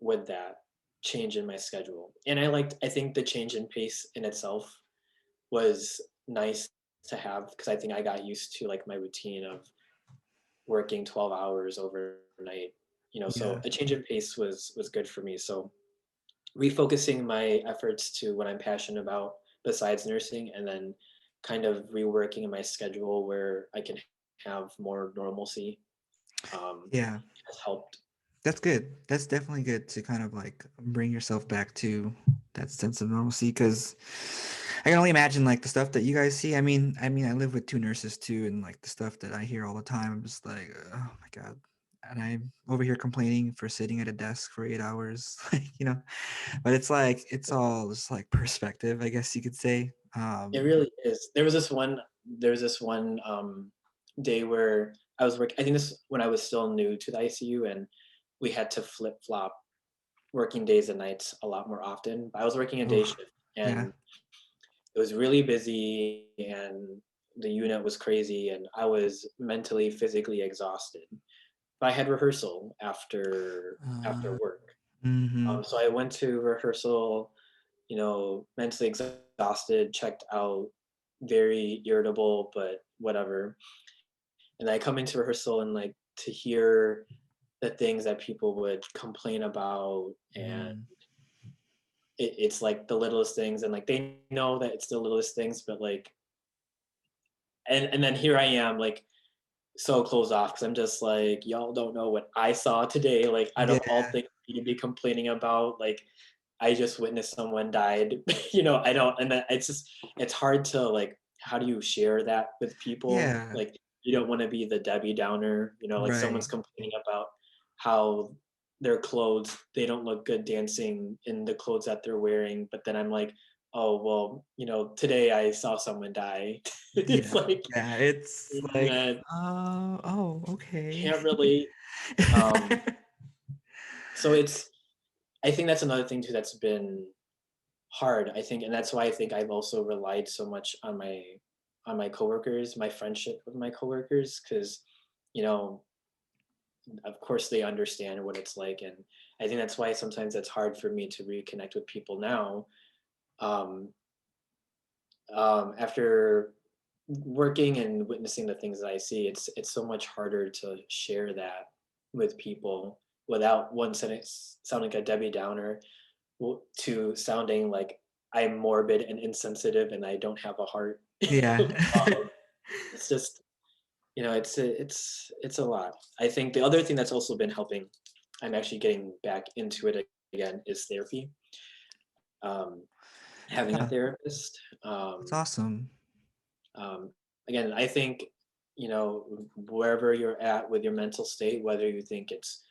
with that change in my schedule. And I think the change in pace in itself was nice to have, because I think I got used to like my routine of working 12 hours overnight. So a Yeah. change in pace was good for me. So refocusing my efforts to what I'm passionate about besides nursing, and then kind of reworking my schedule where I can have more normalcy, um, Yeah. has helped. That's good. That's definitely good to kind of like bring yourself back to that sense of normalcy because I can only imagine like the stuff that you guys see. I mean, I live with two nurses too, and like the stuff that I hear all the time, I'm just like, oh my god. And I'm over here complaining for sitting at a desk for 8 hours, But it's like it's all just like perspective, I guess you could say. It really is. There was this one day where I was working. I think this when I was still new to the ICU, and we had to flip flop working days and nights a lot more often. But I was working a day Oh, shift, yeah, and it was really busy, and the unit was crazy, and I was mentally, physically exhausted. But I had rehearsal after uh, work, mm-hmm. so I went to rehearsal, mentally exhausted, checked out, very irritable, but whatever. And I come into rehearsal, and like to hear the things that people would complain about, and Mm, it's like the littlest things, and like they know that it's the littlest things, but like and then here I am like so closed off, because I'm just like, y'all don't know what I saw today. Like out yeah, of all things for you to be complaining about, like I just witnessed someone died. I don't, and then it's hard to like, how do you share that with people? yeah, Like you don't want to be the Debbie Downer, like right. someone's complaining about how their clothes, they don't look good dancing in the clothes that they're wearing, but then I'm like, oh well, today I saw someone die. It's Yeah, like, yeah. It's like, uh, oh, okay. can't relate. Um, so I think that's another thing too that's been hard. I think, and that's why I think I've also relied so much on my coworkers, my friendship with my coworkers, because you know, of course they understand what it's like, and I think that's why sometimes it's hard for me to reconnect with people now. Um, After working and witnessing the things that I see, it's so much harder to share that with people without one sentence sounding like a Debbie Downer, to sounding like I'm morbid and insensitive and I don't have a heart. Yeah. It's just, it's a lot. I think the other thing that's also been helping, I'm actually getting back into it again, is therapy. Um, Having a Yeah, therapist. that's awesome. Again, I think, wherever you're at with your mental state, whether you think it's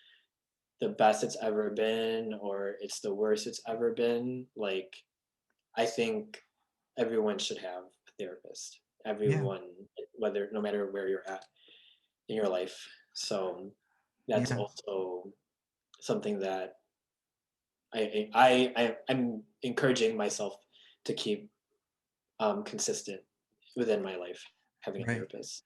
the best it's ever been or it's the worst it's ever been. Like, I think everyone should have a therapist. Yeah. Everyone, whether no matter where you're at in your life. So that's Yeah. also something that I'm encouraging myself to keep consistent within my life, having a Right. therapist.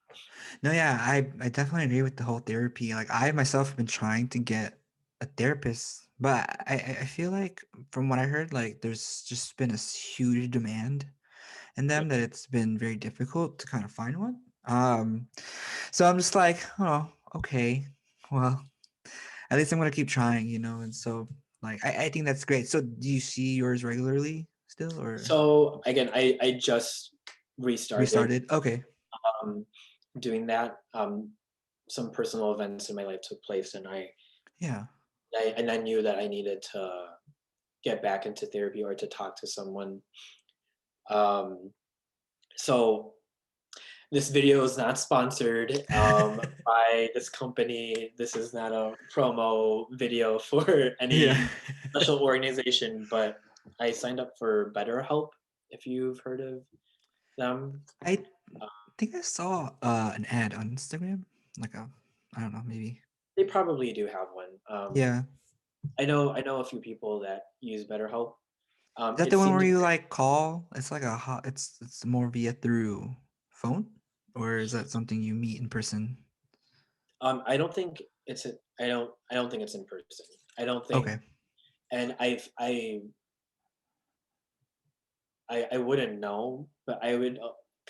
No, yeah, I definitely agree with the whole therapy. Like I myself have been trying to get a therapist, but I feel like from what I heard, like there's just been a huge demand in them that it's been very difficult to kind of find one. So I'm just like, oh, okay, well, at least I'm gonna keep trying, you know. And so like I think that's great. So do you see yours regularly still or So again, I just restarted restarted? Okay. um, doing that. Some personal events in my life took place, and Yeah. I knew that I needed to get back into therapy or to talk to someone. Um, so this video is not sponsored by this company. This is not a promo video for Yeah. any special organization, but I signed up for BetterHelp, if you've heard of them. I Uh, think I saw an ad on Instagram, like a, I don't know, maybe. they probably do have one. Yeah. I know a few people that use BetterHelp. Is that It the one where seems you very, like call? It's like a hot. It's more via through phone, or is that something you meet in person? I don't think it's a, I don't think it's in person. I don't think, Okay. and I wouldn't know, but I would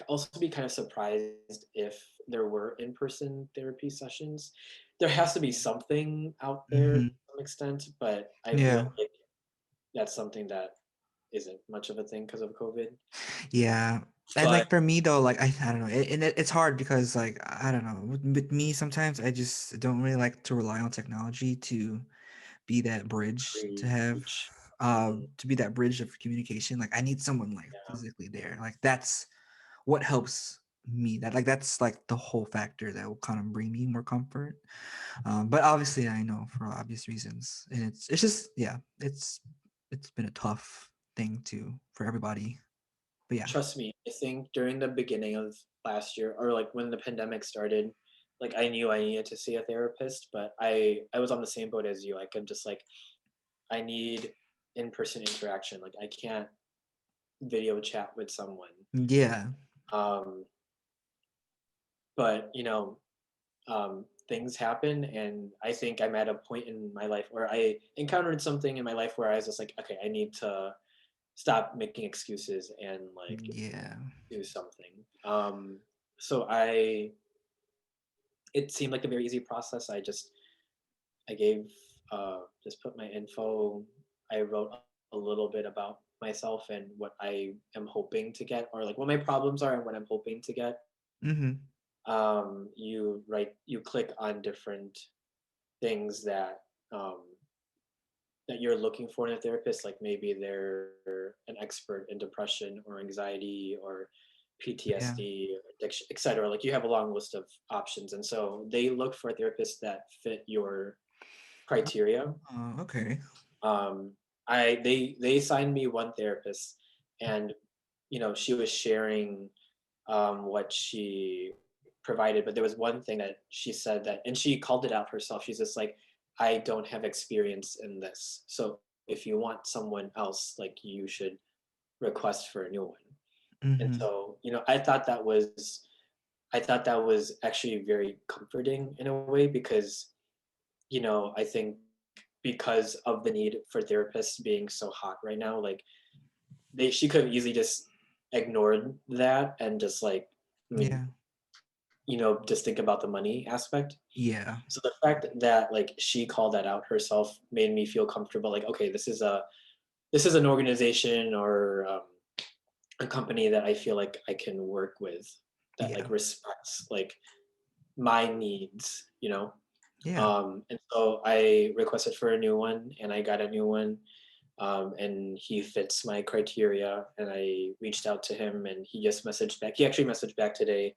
also be kind of surprised if there were in-person therapy sessions. There has to be something out there to Hmm. some extent, but I feel Yeah. like that's something that isn't much of a thing because of COVID. Yeah. And But like for me though, like I don't know, it's hard because like I don't know, with me sometimes I just don't really like to rely on technology to be that bridge to have preach. Mhm. to be that bridge of communication. Like I need someone like Yeah, physically there. Like that's what helps me. That's like the whole factor that will kind of bring me more comfort. But obviously I know for obvious reasons. And it's just yeah, it's been a tough thing to for everybody. But yeah. trust me. I think during the beginning of last year, or like when the pandemic started, like I knew I needed to see a therapist, but I was on the same boat as you. Like I'm just like I need in-person interaction. Like I can't video chat with someone. Yeah. Um, but things happen, and I think I'm at a point in my life where I encountered something in my life where I was just like, okay, I need to stop making excuses and like Yeah. do something. So I it seemed like a very easy process. I gave just put my info. I wrote a little bit about myself and what I am hoping to get, or like what my problems are and what I'm hoping to get. Mhm. You click on different things um, that you're looking for in a therapist. Like maybe they're an expert in depression or anxiety or Yeah. PTSD, addiction, etc. Like you have a long list of options, and so they look for therapists that fit your criteria. Okay. Um, they signed me one therapist, and she was sharing what she provided, but there was one thing that she said that, and she called it out herself. She's just like, I don't have experience in this, so if you want someone else, like you should request for a new one. And Mhm. so I thought that was actually very comforting in a way because I think because of the need for therapists being so hot right now, like she could have easily just ignored that and just like, I mean, Yeah. just think about the money aspect. Yeah. So the fact that like she called that out herself made me feel comfortable. Like, okay, this is an organization or a company that I feel like I can work with that like Yeah. respects like my needs. Yeah. And so I requested for a new one, and I got a new one. And he fits my criteria. And I reached out to him, and he just messaged back. He actually messaged back today.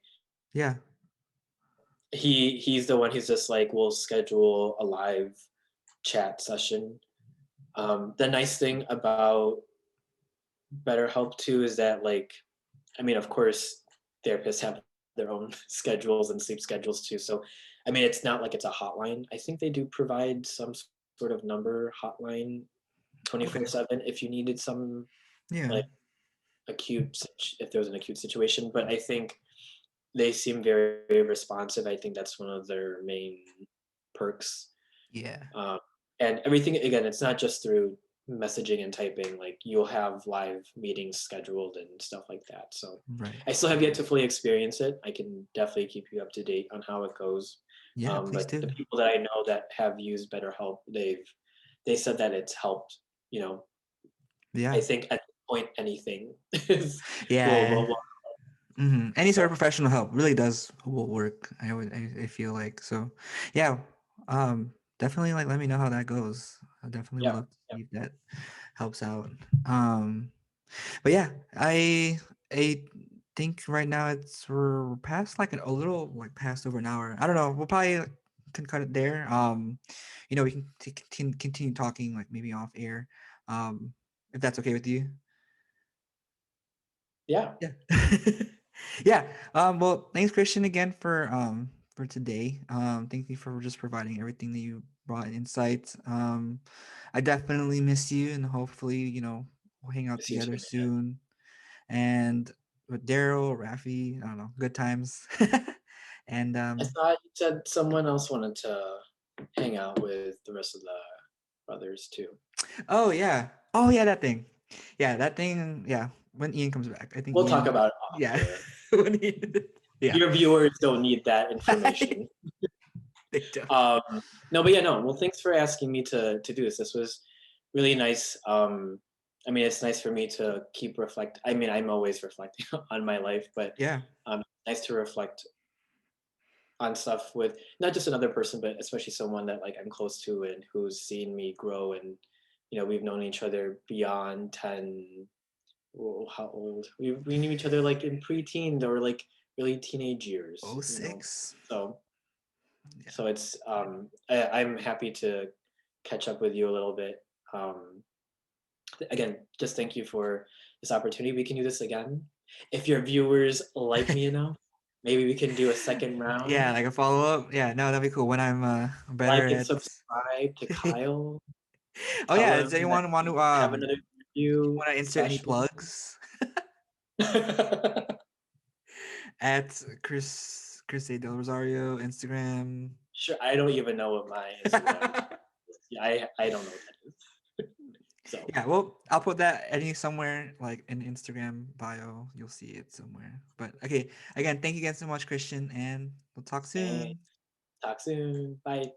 Yeah. He's the one. He's just like, we'll schedule a live. chat session. The nice thing about BetterHelp too is that, like, I mean, of course, therapists have their own schedules and sleep schedules too. So, I mean, it's not like it's a hotline. I think they do provide some sort of number hotline Okay. 24/7 if you needed some Yeah. like if there was an acute situation. But I think they seem very responsive. I think that's one of their main perks. Yeah. Um, and everything again, it's not just through messaging and typing. Like you'll have live meetings scheduled and stuff like that. So Right. I still have yet to fully experience it. I can definitely keep you up to date on how it goes. Yeah, please But the do. people that I know that have used BetterHelp, they said that it's helped. You know, I Yeah. think at this point anything is Yeah. will Any so sort of professional help really does will work. I feel like so. Yeah. Definitely like let me know how that goes. I definitely would yeah, love to yeah. see if that helps out. Um, but yeah, I think right now we're past like a little like past over an hour. I don't know. We'll probably can cut it there. We can continue talking like maybe off air. If that's okay with you. Yeah. Yeah. Yeah. Well, thanks Christian again for today. Thank you for just providing everything that you brought insights. I definitely miss you and hopefully, we'll hang out Miss you too, together man. soon. And with Daryl, Rafi, I don't know, good times. And I thought you said someone else wanted to hang out with the rest of the brothers too. oh yeah. Oh yeah, that thing. Yeah, that thing, yeah. When Ian comes back. I think We'll talk Ian about it off yeah. air. when Ian, yeah. Your viewers don't need that information. They don't. Um, no, but yeah, no. Well, thanks for asking me to do this. This was really nice. I mean, it's nice for me to keep reflect. I mean, I'm always reflecting on my life, but Yeah. nice to reflect on stuff with not just another person, but especially someone that like I'm close to and who's seen me grow. And we've known each other beyond 10. Whoa, how old? We knew each other like in preteen or like really teenage Oh years. six. So Yeah. it's I'm happy to catch up with you a little bit. Um, Again, just thank you for this opportunity. We can do this again if your viewers like me enough. Maybe we can do a second Yeah, round. like a follow up. Yeah, no, that'd be cool when I'm better Like and at. subscribe to Kyle. Oh Tell yeah, does him that anyone want we to have another interview want to insert any session. plugs at Chris A. Del Rosario Instagram? Sure, I don't even know what my Instagram is. Yeah, I don't know what that is. So, Yeah, well, I'll put that any somewhere like in Instagram bio. You'll see it somewhere. But okay, again, thank you again so much, Christian, and we'll talk thanks. soon. Talk soon. Bye.